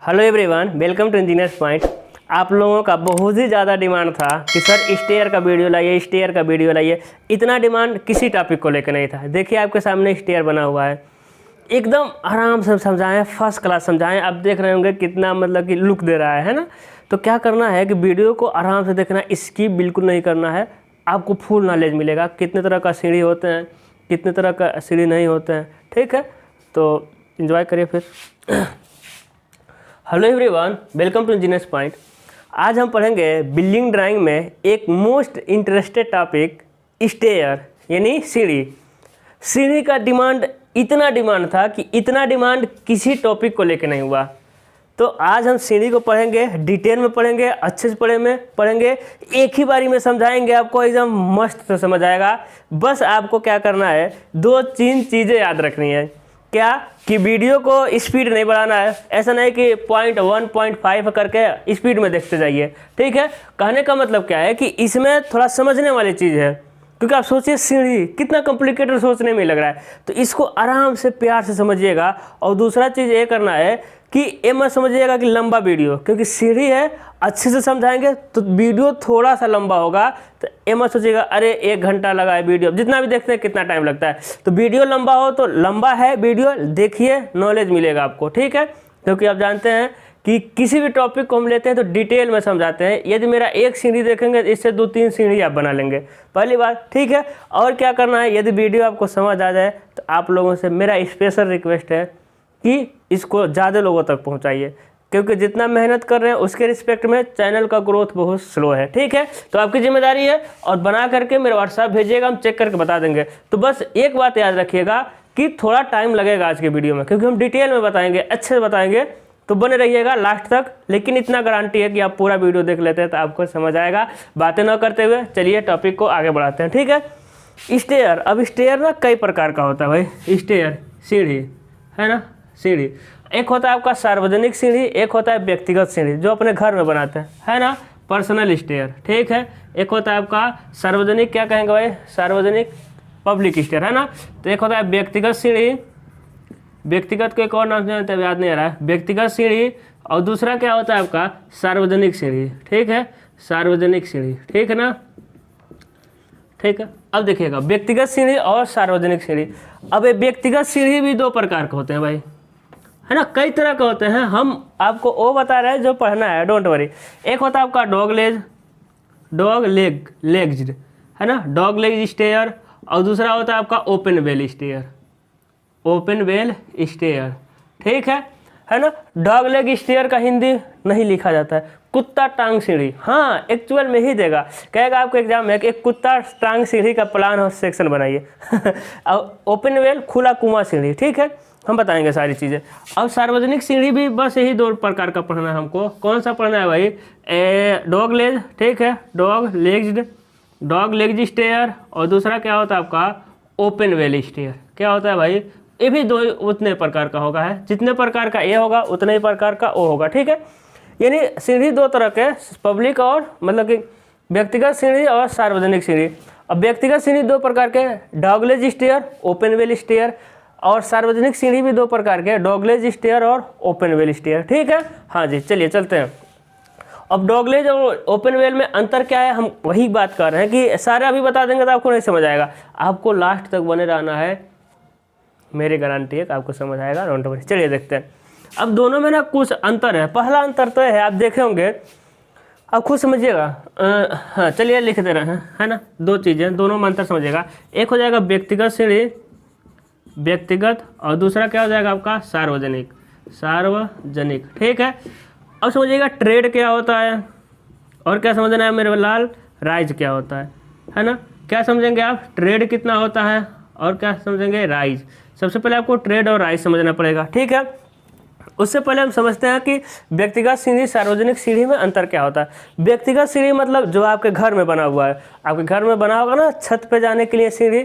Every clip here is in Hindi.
Hello everyone, welcome to engineers point. आप लोगों का बहुत ही ज़्यादा डिमांड था कि सर स्टेयर का वीडियो लाइए, स्टेयर का वीडियो लाइए। इतना डिमांड किसी टॉपिक को लेकर नहीं था। देखिए आपके सामने स्टेयर बना हुआ है, एकदम आराम से समझाएं, फर्स्ट क्लास समझाएं। आप देख रहे होंगे कितना मतलब कि लुक दे रहा है ना। तो क्या करना है कि वीडियो को आराम से देखना, स्किप बिल्कुल नहीं करना है। आपको फुल नॉलेज मिलेगा, कितने तरह का सीढ़ी होते हैं, कितने तरह का सीढ़ी नहीं होते हैं। ठीक है, तो एंजॉय करिए फिर। Hello everyone, welcome to engineers point. आज हम पढ़ेंगे बिल्डिंग ड्राइंग में एक मोस्ट इंटरेस्टेड टॉपिक स्टेयर यानी सीढ़ी। सीढ़ी का डिमांड इतना डिमांड था कि इतना डिमांड किसी टॉपिक को लेकर नहीं हुआ। तो आज हम सीढ़ी को पढ़ेंगे, डिटेल में पढ़ेंगे, अच्छे से पढ़ेंगे, एक ही बारी में समझाएंगे। आपको एकदम मस्त से समझ आएगा। बस आपको क्या करना है, 2-3 चीज़ें याद रखनी है। क्या कि वीडियो को स्पीड नहीं बढ़ाना है। ऐसा नहीं कि 0.1 0.5 करके स्पीड में देखते जाइए। ठीक है, कहने का मतलब क्या है कि इसमें थोड़ा समझने वाली चीज़ है। क्योंकि आप सोचिए सीढ़ी कितना कॉम्प्लिकेटेड सोचने में लग रहा है, तो इसको आराम से प्यार से समझिएगा। और दूसरा चीज़ ये करना है कि ये मत समझिएगा कि लंबा वीडियो, क्योंकि सीढ़ी है, अच्छे से समझाएंगे तो वीडियो थोड़ा सा लंबा होगा। तो ये मत सोचिएगा अरे 1 घंटा लगा है वीडियो, जितना भी देखते हैं कितना टाइम लगता है। तो वीडियो लंबा हो तो लंबा है वीडियो, देखिए, नॉलेज मिलेगा आपको। ठीक है, क्योंकि आप जानते हैं कि किसी भी टॉपिक को हम लेते हैं तो डिटेल में समझाते हैं। यदि मेरा एक सीढ़ी देखेंगे इससे 2-3 सीढ़ी आप बना लेंगे, पहली बात। ठीक है, और क्या करना है, यदि वीडियो आपको समझ आ जाए तो आप लोगों से मेरा स्पेशल रिक्वेस्ट है कि इसको ज़्यादा लोगों तक पहुंचाइए, क्योंकि जितना मेहनत कर रहे हैं उसके रिस्पेक्ट में चैनल का ग्रोथ बहुत स्लो है। ठीक है, तो आपकी जिम्मेदारी है, और बना करके मेरे व्हाट्सएप भेजिएगा, हम चेक करके बता देंगे। तो बस एक बात याद रखिएगा कि थोड़ा टाइम लगेगा आज के वीडियो में, क्योंकि हम डिटेल में बताएंगे, अच्छे से बताएंगे। तो बने रहिएगा लास्ट तक। लेकिन इतना गारंटी है कि आप पूरा वीडियो देख लेते हैं तो आपको समझ आएगा। बातें न करते हुए चलिए टॉपिक को आगे बढ़ाते हैं। ठीक है, स्टेयर। अब स्टेयर ना कई प्रकार का होता है भाई। स्टेयर सीढ़ी है ना, सीढ़ी एक होता है आपका सार्वजनिक सीढ़ी, एक होता है व्यक्तिगत सीढ़ी जो अपने घर में बनाते हैं, है ना, पर्सनल स्टेयर। ठीक है, एक होता है आपका सार्वजनिक, क्या कहेंगे भाई, सार्वजनिक पब्लिक स्टेयर, है ना। तो एक होता है व्यक्तिगत सीढ़ी, व्यक्तिगत को एक और नाम जानते हैं, याद नहीं आ रहा है, व्यक्तिगत सीढ़ी। और दूसरा क्या होता है आपका सार्वजनिक सीढ़ी। ठीक है, सार्वजनिक सीढ़ी, ठीक है ना। ठीक है, अब देखिएगा व्यक्तिगत सीढ़ी और सार्वजनिक सीढ़ी। अब ये व्यक्तिगत सीढ़ी भी 2 प्रकार के होते हैं भाई, है ना, कई तरह के होते हैं। हम आपको वो बता रहे हैं जो पढ़ना है, डोंट वरी। एक होता है आपका लेग्ड, है ना, डॉग लेग स्टेयर। और दूसरा होता है आपका open well stair, open well stair. ठीक है ना। डॉग लेग स्टेयर का हिंदी नहीं लिखा जाता है, कुत्ता टांग सीढ़ी। हाँ, एक्चुअल में ही देगा, कहेगा आपको एग्जाम में कि एक कुत्ता टांग सीढ़ी का प्लान और सेक्शन बनाइए। और ओपन वेल खुला कुआं सीढ़ी। ठीक है, हम बताएंगे सारी चीज़ें। और सार्वजनिक सीढ़ी भी बस यही 2 प्रकार का पढ़ना है हमको। कौन सा पढ़ना है भाई, डॉग लेग, ठीक है, डॉग लेग स्टेयर। और दूसरा क्या होता है आपका ओपन वेल स्टेयर। क्या होता है भाई, ये भी 2 उतने प्रकार का होगा है, जितने प्रकार का ये होगा उतने ही प्रकार का वो होगा। ठीक है, यानी सीढ़ी 2 तरह के, पब्लिक और मतलब कि व्यक्तिगत सीढ़ी और सार्वजनिक सीढ़ी। अब व्यक्तिगत सीढ़ी 2 प्रकार के, डॉगलेज स्टेयर, ओपन वेल स्टेयर। और सार्वजनिक सीढ़ी भी 2 प्रकार के, डॉगलेज स्टेयर और ओपन वेल स्टेयर। ठीक है, हाँ जी, चलिए चलते हैं। अब डॉगलेज और ओपन वेल में अंतर क्या है, हम वही बात कर रहे हैं कि सारे अभी बता देंगे तो आपको नहीं समझ आएगा। आपको लास्ट तक बने रहना है, मेरी गारंटी है कि आपको समझ आएगा, डोंट वरी। चलिए देखते हैं। अब दोनों में ना कुछ अंतर है। पहला अंतर तो है, आप देखे होंगे, आप खुद समझिएगा। हाँ, चलिए लिख दे रहे हैं, है ना। 2 चीज़ें, दोनों में अंतर समझिएगा। एक हो जाएगा व्यक्तिगत सीढ़ी, व्यक्तिगत, और दूसरा क्या हो जाएगा आपका सार्वजनिक, सार्वजनिक। ठीक है, अब समझिएगा ट्रेड क्या होता है, और क्या समझना है मेरे लाल, राइज क्या होता है ना। क्या समझेंगे आप, ट्रेड कितना होता है, और क्या समझेंगे, राइज। सबसे पहले आपको ट्रेड और राइज समझना पड़ेगा। ठीक है, उससे पहले हम समझते हैं कि व्यक्तिगत सीढ़ी सार्वजनिक सीढ़ी में अंतर क्या होता है। व्यक्तिगत सीढ़ी मतलब जो आपके घर में बना हुआ है, आपके घर में बना होगा ना छत पे जाने के लिए सीढ़ी,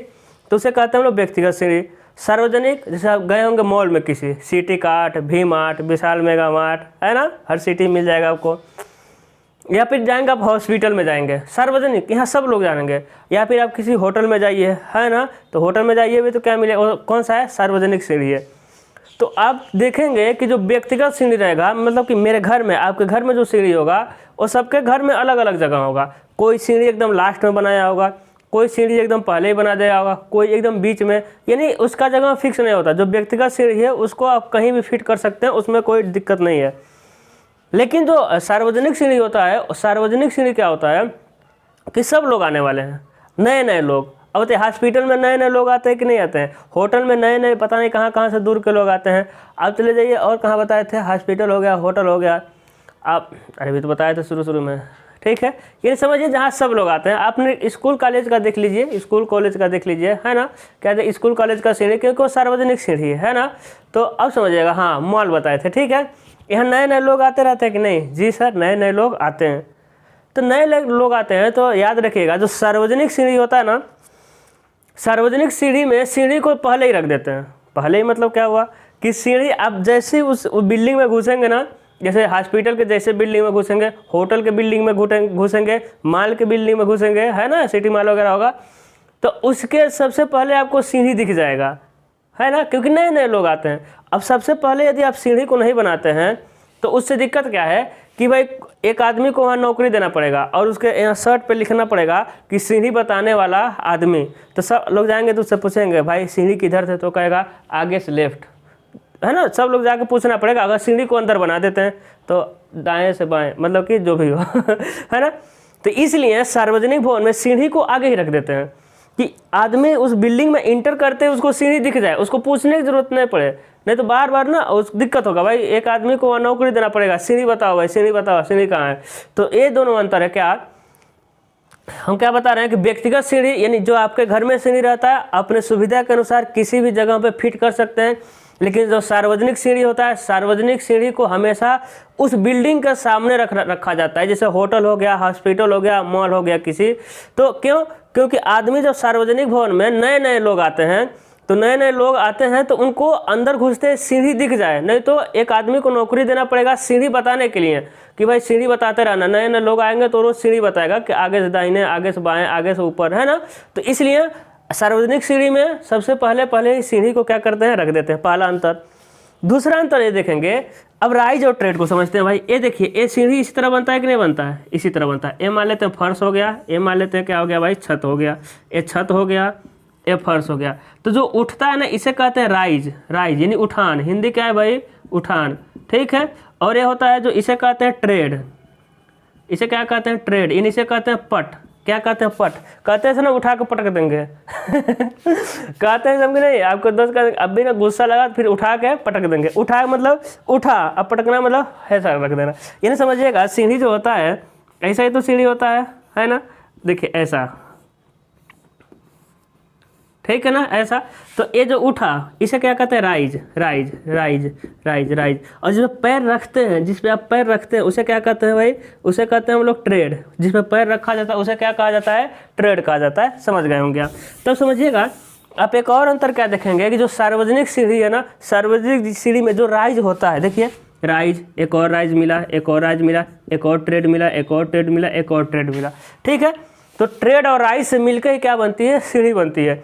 तो उसे कहते हैं हम लोग व्यक्तिगत सीढ़ी। सार्वजनिक, जैसे आप गए होंगे मॉल में, किसी city cart, V mart, Vishal mega mart, है ना, हर सिटी मिल जाएगा आपको। या फिर जाएंगे आप हॉस्पिटल में जाएंगे, सार्वजनिक, यहाँ सब लोग जाएंगे। या फिर आप किसी होटल में जाइए, है ना, तो होटल में जाइए भी तो क्या मिलेगा, कौन सा है, सार्वजनिक सीढ़ी है। तो आप देखेंगे कि जो व्यक्तिगत सीढ़ी रहेगा, मतलब कि मेरे घर में, आपके घर में जो सीढ़ी होगा वो सबके घर में अलग अलग जगह होगा। कोई सीढ़ी एकदम लास्ट में बनाया होगा, कोई सीढ़ी एकदम पहले ही बना दिया होगा, कोई एकदम बीच में, यानी उसका जगह फिक्स नहीं होता। जो व्यक्तिगत सीढ़ी है उसको आप कहीं भी फिट कर सकते हैं, उसमें कोई दिक्कत नहीं है। लेकिन जो सार्वजनिक सीढ़ी होता है, सार्वजनिक सीढ़ी क्या होता है कि सब लोग आने वाले हैं, नए नए लोग। अब तो हॉस्पिटल में नए नए लोग आते हैं कि नहीं आते हैं, होटल में नए नए पता नहीं कहाँ कहाँ से दूर के लोग आते हैं। आप चले जाइए, और कहाँ बताए थे, हॉस्पिटल हो गया, होटल हो गया, आप अभी तो बताए थे शुरू में, ठीक है। ये समझिए जहाँ सब लोग आते हैं। आपने स्कूल कॉलेज का देख लीजिए, स्कूल कॉलेज का देख लीजिए, है ना, कहते हैं स्कूल कॉलेज का सीढ़ी, क्योंकि वो सार्वजनिक सीढ़ी है ना। तो अब समझिएगा, हाँ मॉल बताए थे, ठीक है। यहाँ नए नए लोग आते रहते हैं कि नहीं? जी सर, नए नए लोग आते हैं। तो नए लोग आते हैं तो याद रखिएगा, जो सार्वजनिक सीढ़ी होता है ना, सार्वजनिक सीढ़ी में सीढ़ी को पहले ही रख देते हैं। पहले ही मतलब क्या हुआ कि सीढ़ी आप जैसे उस बिल्डिंग में घुसेंगे ना, जैसे हॉस्पिटल के जैसे बिल्डिंग में घुसेंगे, होटल के बिल्डिंग में घुसेंगे, माल के बिल्डिंग में घुसेंगे, है ना, सिटी माल वगैरह होगा, तो उसके सबसे पहले आपको सीढ़ी दिख जाएगा, है ना, क्योंकि नए नए लोग आते हैं। अब सबसे पहले यदि आप सीढ़ी को नहीं बनाते हैं तो उससे दिक्कत क्या है कि भाई एक आदमी को वहाँ नौकरी देना पड़ेगा और उसके यहाँ शर्ट पे लिखना पड़ेगा कि सीढ़ी बताने वाला आदमी। तो सब लोग जाएंगे तो उससे पूछेंगे भाई सीढ़ी किधर से, तो कहेगा आगे से लेफ्ट, है ना। सब लोग जाके पूछना पड़ेगा। अगर सीढ़ी को अंदर बना देते हैं तो दाएं से बाएं, मतलब कि जो भी हो है ना। तो इसलिए सार्वजनिक भवन में सीढ़ी को आगे ही रख देते हैं कि आदमी उस बिल्डिंग में इंटर करते उसको सीढ़ी दिख जाए, उसको पूछने की जरूरत नहीं पड़े। नहीं तो बार बार ना उस दिक्कत होगा, भाई एक आदमी को नौकरी देना पड़ेगा, सीढ़ी बताओ भाई, सीढ़ी बताओ, सीढ़ी कहाँ है। तो ये दोनों अंतर है। क्या हम क्या बता रहे हैं कि व्यक्तिगत सीढ़ी यानी जो आपके घर में सीढ़ी रहता है अपने सुविधा के अनुसार किसी भी जगह पे फिट कर सकते हैं। लेकिन जो सार्वजनिक सीढ़ी होता है, सार्वजनिक सीढ़ी को हमेशा उस बिल्डिंग के सामने रखा जाता है, जैसे होटल हो गया, हॉस्पिटल हो गया, मॉल हो गया किसी। तो क्योंकि आदमी जब सार्वजनिक भवन में नए नए लोग आते हैं, तो नए नए लोग आते हैं तो उनको अंदर घुसते सीढ़ी दिख जाए। नहीं तो एक आदमी को नौकरी देना पड़ेगा सीढ़ी बताने के लिए कि भाई सीढ़ी बताते रहना। नए नए लोग आएंगे तो रोज सीढ़ी बताएगा कि आगे से दाहिने, आगे से बाएं, आगे से ऊपर, है ना। तो इसलिए सार्वजनिक सीढ़ी में सबसे पहले ही सीढ़ी को क्या करते हैं, रख देते हैं। पहला अंतर। दूसरा अंतर ये देखेंगे, अब राइज और ट्रेड को समझते हैं भाई। ये देखिए, ये सीढ़ी इसी तरह बनता है कि नहीं बनता है? इसी तरह बनता है। ये मान लेते हैं फर्श हो गया, ये मान लेते हैं क्या हो गया भाई, छत हो गया, ये छत हो गया, ये फर्श हो गया। तो जो उठता है ना इसे कहते हैं राइज। राइज यानी उठान, हिंदी क्या है भाई, उठान, ठीक है। और ये होता है जो इसे कहते हैं ट्रेड, इसे क्या कहते हैं, ट्रेड, यानी इसे कहते हैं पट। क्या कहते हैं, पट। कहते हैं ना उठा के पटक देंगे कहते हैं समझे नहीं, आपको दोस्त का अब भी ना गुस्सा लगा फिर उठा के पटक देंगे। उठा मतलब उठा, अब पटकना मतलब ऐसा रख देना। यानी समझिएगा सीढ़ी जो होता है ऐसा ही तो सीढ़ी होता है ना। देखिए ऐसा, ठीक है ना, ऐसा। तो ये जो उठा इसे क्या कहते हैं, rise. Rise rise rise rise. और जिसमें पैर रखते हैं, जिस पे आप पैर रखते हैं उसे क्या कहते हैं भाई, उसे कहते हैं हम लोग ट्रेड। जिसमें पैर रखा जाता है उसे क्या कहा जाता है, ट्रेड कहा जाता है। समझ गए होंगे आप। तब समझिएगा आप एक और अंतर क्या देखेंगे कि जो सार्वजनिक सीढ़ी है ना, सार्वजनिक सीढ़ी में जो राइज होता है, देखिए राइज, एक और राइज मिला, एक और राइज मिला, एक और ट्रेड मिला, एक और ट्रेड मिला, एक और ट्रेड मिला, ठीक है। तो ट्रेड और राइज से मिलकर ही क्या बनती है, सीढ़ी बनती है।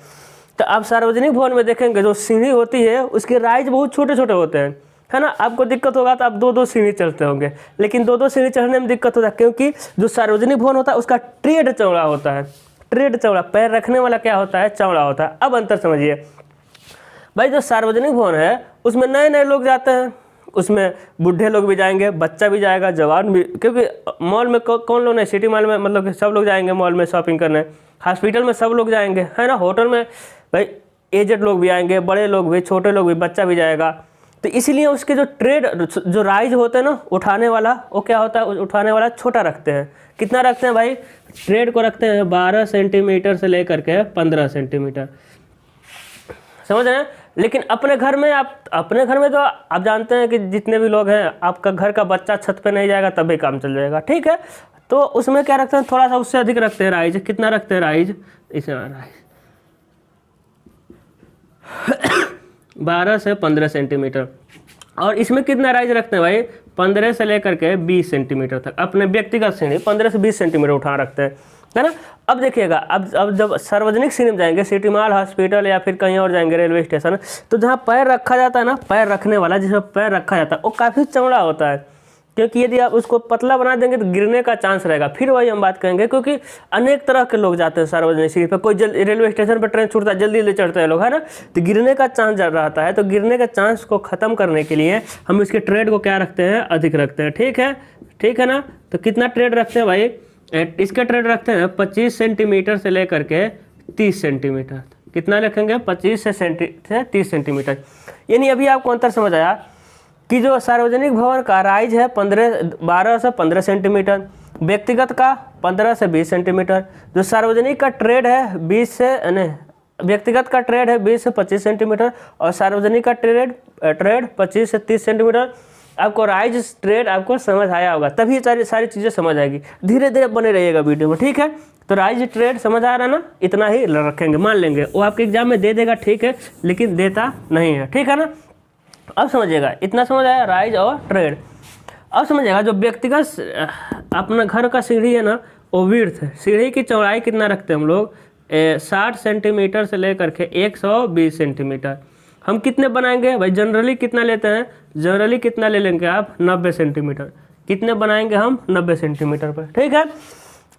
तो आप सार्वजनिक भवन में देखेंगे जो सीढ़ी होती है उसके राइज बहुत छोटे छोटे होते हैं, है ना। आपको दिक्कत होगा तो आप दो दो सीढ़ी चढ़ते होंगे, लेकिन दो दो सीढ़ी चढ़ने में दिक्कत होता है क्योंकि जो सार्वजनिक भवन होता है उसका ट्रेड चौड़ा होता है। ट्रेड चौड़ा, पैर रखने वाला क्या होता है, चौड़ा होता है। अब अंतर समझिए भाई, जो सार्वजनिक भवन है उसमें नए नए लोग जाते हैं, उसमें बूढ़े लोग भी जाएंगे, बच्चा भी जाएगा, जवान भी, क्योंकि मॉल में कौन लोग नहीं, सिटी मॉल में मतलब कि सब लोग जाएंगे मॉल में शॉपिंग करने, हॉस्पिटल में सब लोग जाएंगे, है ना, होटल में भाई एजेड लोग भी आएंगे, बड़े लोग भी, छोटे लोग भी, बच्चा भी जाएगा। तो इसीलिए उसके जो ट्रेड जो राइज होते हैं ना, उठाने वाला, वो क्या होता है, उठाने वाला छोटा रखते हैं। कितना रखते हैं भाई, ट्रेड को रखते हैं 12 सेंटीमीटर से लेकर के 15 सेंटीमीटर, समझ रहे हैं। लेकिन अपने घर में तो आप जानते हैं कि जितने भी लोग हैं, आपका घर का बच्चा छत पे नहीं जाएगा तब भी काम चल जाएगा, ठीक है। तो उसमें क्या रखते हैं, थोड़ा सा उससे अधिक रखते हैं राइज। कितना रखते हैं राइज, इसे राइज 12 से 15 सेंटीमीटर। और इसमें कितना राइज रखते हैं भाई, 15 से लेकर के 20 सेंटीमीटर तक। अपने व्यक्तिगत सीढ़ी 15 से 20 सेंटीमीटर उठा रखते हैं। है ना। अब देखिएगा, अब जब सार्वजनिक सीढ़ी में जाएंगे, सिटी मॉल, हॉस्पिटल या फिर कहीं और जाएंगे, रेलवे स्टेशन, तो जहाँ पैर रखा जाता है ना, पैर रखने वाला जिसमें पैर रखा जाता है वो काफ़ी चौड़ा होता है, क्योंकि यदि आप उसको पतला बना देंगे तो गिरने का चांस रहेगा। फिर वही हम बात करेंगे, क्योंकि अनेक तरह के लोग जाते हैं सार्वजनिक सीढ़ी पर। कोई रेलवे स्टेशन पर ट्रेन छूटता है, जल्दी जल्दी चढ़ते हैं लोग, है ना, तो गिरने का चांस रहता है। तो गिरने का चांस को ख़त्म करने के लिए हम इसके ट्रेड को क्या रखते हैं, अधिक रखते हैं। ठीक है ना। तो कितना ट्रेड रखते हैं भाई, इसका ट्रेड रखते हैं 25 सेंटीमीटर से लेकर के 30 सेंटीमीटर। कितना रखेंगे, 25 से 30 सेंटीमीटर। यानी अभी आपको अंतर समझ आया कि जो सार्वजनिक भवन का राइज है 12 से 15 सेंटीमीटर, व्यक्तिगत का 15 से 20 सेंटीमीटर, जो सार्वजनिक का ट्रेड है 20 से व्यक्तिगत का ट्रेड है 20 से 25 सेंटीमीटर और सार्वजनिक का ट्रेड 25 से 30 सेंटीमीटर। आपको राइज ट्रेड आपको समझ आया होगा, तभी सारी चीज़ें समझ आएगी। धीरे धीरे बने रहिएगा वीडियो में, ठीक है। तो राइज ट्रेड समझ आ रहा है ना, इतना ही रखेंगे, मान लेंगे वो आपके एग्जाम में दे देगा, ठीक है, लेकिन देता नहीं है, ठीक है ना। अब समझिएगा, इतना समझ आया राइज और ट्रेड। अब समझिएगा जो व्यक्तिगत अपना घर का सीढ़ी है ना, वो विड्थ है। सीढ़ी की चौड़ाई कितना रखते हैं हम लोग, 60 सेंटीमीटर से लेकर के 120 सेंटीमीटर। हम कितने बनाएंगे भाई, जनरली कितना लेते हैं, जनरली कितना ले लेंगे आप, 90 सेंटीमीटर। कितने बनाएंगे हम, 90 सेंटीमीटर पर, ठीक है।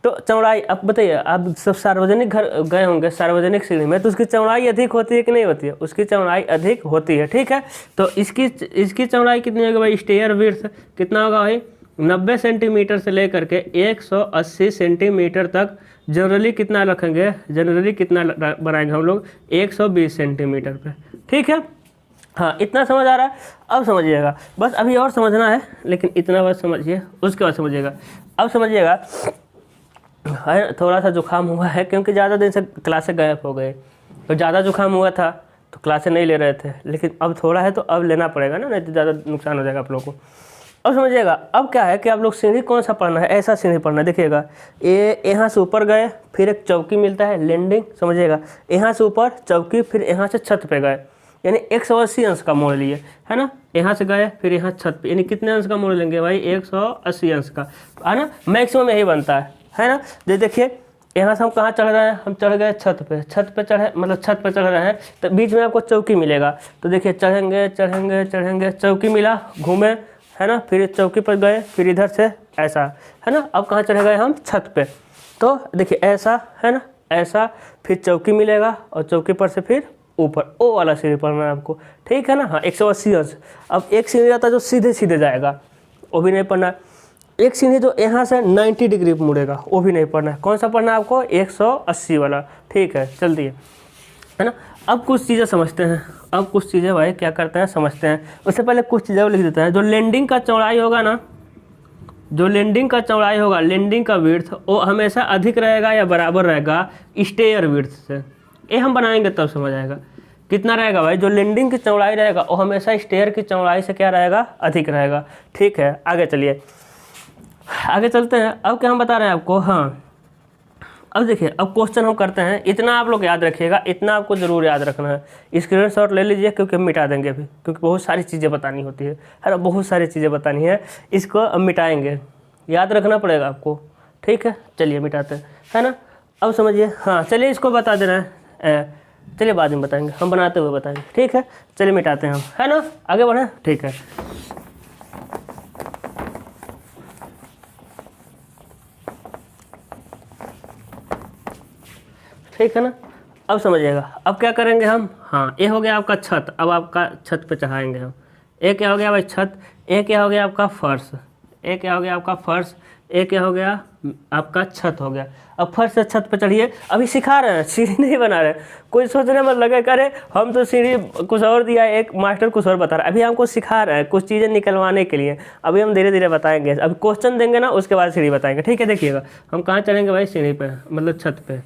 तो चौड़ाई, अब बताइए, आप सब सार्वजनिक घर गए होंगे, सार्वजनिक सीढ़ी में, तो उसकी चौड़ाई अधिक होती है कि नहीं होती है, उसकी चौड़ाई अधिक होती है, ठीक है। तो इसकी चौड़ाई कितनी होगी भाई, स्टेयर विड्थ कितना होगा भाई, 90 सेंटीमीटर से लेकर के 180 सेंटीमीटर तक। जनरली कितना रखेंगे, जनरली कितना बनाएंगे हम लोग, 120 सेंटीमीटर पे, ठीक है। हाँ, इतना समझ आ रहा है। अब समझिएगा, बस अभी और समझना है, लेकिन इतना बस समझिए, उसके बाद समझिएगा। अब समझिएगा, थोड़ा सा जुकाम हुआ है, क्योंकि ज़्यादा दिन से क्लासे गायब हो गए। तो ज़्यादा जुकाम हुआ था तो क्लासे नहीं ले रहे थे, लेकिन अब थोड़ा है तो अब लेना पड़ेगा ना, नहीं तो ज़्यादा नुकसान हो जाएगा आप लोगों को। अब समझिएगा, अब क्या है कि आप लोग सीढ़ी कौन सा पढ़ना है, ऐसा सीढ़ी पढ़ना है। देखिएगा, ये यहाँ से ऊपर गए, फिर एक चौकी मिलता है, लैंडिंग, समझिएगा, यहाँ से ऊपर चौकी, फिर यहाँ से छत पे गए, यानी 180 अंश का मोड़ लिए, है ना। यहाँ से गए फिर यहाँ छत पे, यानी कितने अंश का मोड़ लेंगे भाई, 180 अंश का, है ना। मैक्सिमम यही बनता है ना। जो देखिए, यहाँ से हम कहाँ चढ़ रहे हैं, हम चढ़ गए छत पे चढ़े, मतलब छत पे चढ़ रहे हैं, तो बीच में आपको चौकी मिलेगा। तो देखिए, चढ़ेंगे चढ़ेंगे चढ़ेंगे, चौकी मिला, घूमे, है ना, फिर चौकी पर गए, फिर इधर से ऐसा, है ना। अब कहाँ चढ़े गए हम, छत पे। तो देखिए ऐसा, है ना, ऐसा, फिर चौकी मिलेगा और चौकी पर से फिर ऊपर, ओ वाला सीढ़ी पढ़ना है आपको, ठीक है ना। हाँ, 180 अंश। अब एक सीढ़ी आता है जो सीधे सीधे जाएगा, वो भी नहीं पढ़ना। एक सीढ़ी जो यहाँ से 90 डिग्री मुड़ेगा, वो भी नहीं पढ़ना है। कौन सा पढ़ना है आपको, 180 वाला, ठीक है। चलती है ना। अब कुछ चीज़ें समझते हैं, अब कुछ चीज़ें भाई क्या करते हैं, समझते हैं। उससे पहले कुछ चीज़ें लिख देते हैं। जो लैंडिंग का चौड़ाई होगा ना, जो लैंडिंग का चौड़ाई होगा, लैंडिंग का विड्थ, वो हमेशा अधिक रहेगा या बराबर रहेगा स्टेयर विड्थ से। ये हम बनाएंगे तब समझ आएगा कितना रहेगा भाई। जो लैंडिंग की चौड़ाई रहेगा वो हमेशा स्टेयर की चौड़ाई से क्या रहेगा, अधिक रहेगा, ठीक है। आगे चलिए, आगे चलते हैं। अब क्या हम बता रहे हैं आपको, हाँ, अब देखिए, अब क्वेश्चन हम करते हैं। इतना आप लोग याद रखिएगा, इतना आपको ज़रूर याद रखना है। स्क्रीनशॉट ले लीजिए, क्योंकि हम मिटा देंगे अभी, क्योंकि बहुत सारी चीज़ें बतानी होती है ना, बहुत सारी चीज़ें बतानी है, इसको अब मिटाएंगे, याद रखना पड़ेगा आपको, ठीक है। चलिए मिटाते हैं, है ना। अब समझिए, हाँ, चलिए इसको बता देना है, चलिए बाद में बताएंगे, हम बनाते हुए बताएंगे, ठीक है। चलिए मिटाते हैं हम, है ना, आगे बढ़ें, ठीक है। ठीक है ना। अब समझिएगा, अब क्या करेंगे हम, हाँ, ये हो गया आपका छत। अब आपका छत पे चढ़ाएंगे हम। एक क्या हो गया भाई, छत। एक क्या हो गया आपका फर्श। एक क्या हो गया आपका फर्श। एक क्या हो गया आपका छत हो गया। अब फर्श से छत पे चढ़िए। अभी सिखा रहे हैं, सीढ़ी नहीं बना रहे। कोई सोचने मत लगे करे हम तो सीढ़ी कुछ और दिया, एक मास्टर कुछ और बता रहा है। अभी हमको सिखा रहे हैं कुछ चीज़ें निकलवाने के लिए। अभी हम धीरे धीरे बताएंगे। अभी क्वेश्चन देंगे ना, उसके बाद सीढ़ी बताएंगे, ठीक है। देखिएगा, हम कहाँ चढ़ेंगे भाई, सीढ़ी पे, मतलब छत पे।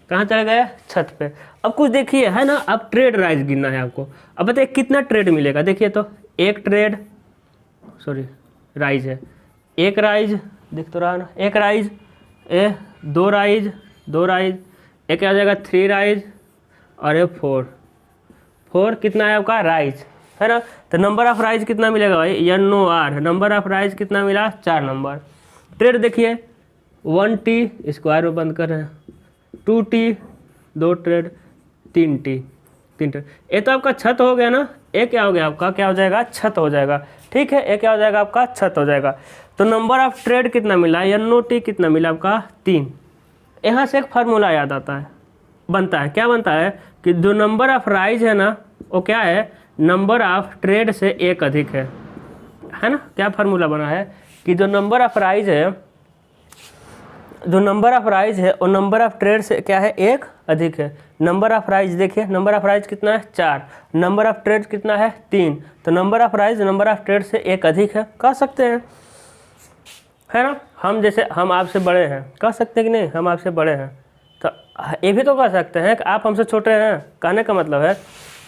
कहाँ चढ़ गए, छत पे। अब कुछ देखिए, है ना, अब ट्रेड राइज गिनना है आपको। अब बताइए कितना ट्रेड मिलेगा। देखिए तो एक ट्रेड, सॉरी, राइज है, एक राइज, दिख तो रहा ना, एक राइज, दो राइज, दो राइज, एक आ जाएगा 3 राइज और ये 4 कितना है आपका राइज, है ना। तो नंबर ऑफ राइज कितना मिलेगा भाई, NOR, नंबर ऑफ राइज कितना मिला, 4 नंबर। ट्रेड देखिए, 1t स्क्वायर में बंद कर रहे हैं, 2t 2 ट्रेड, 3t 3 ट्रेड। ये तो आपका छत हो गया ना, ये क्या हो गया आपका, क्या हो जाएगा, छत हो जाएगा। ठीक है, ये क्या हो जाएगा आपका, छत हो जाएगा। तो नंबर ऑफ ट्रेड कितना मिला, NOT कितना मिला आपका, 3। यहाँ से एक फार्मूला याद आता है, बनता है, क्या बनता है कि जो नंबर ऑफ राइज है ना वो क्या है, नंबर ऑफ ट्रेड से एक अधिक है ना। क्या फार्मूला बना है कि जो नंबर ऑफ राइज है, जो नंबर ऑफ राइज है वो नंबर ऑफ ट्रेड से क्या है, एक अधिक है। नंबर ऑफ राइज देखिए, नंबर ऑफ राइज कितना है, 4, नंबर ऑफ ट्रेड कितना है, 3। तो number of rise number of trade से एक अधिक है, कह सकते हैं, है ना। हम जैसे हम आपसे बड़े हैं, कह सकते हैं कि नहीं, हम आपसे बड़े हैं, तो ये भी तो कह सकते हैं कि आप हमसे छोटे हैं। कहने का मतलब है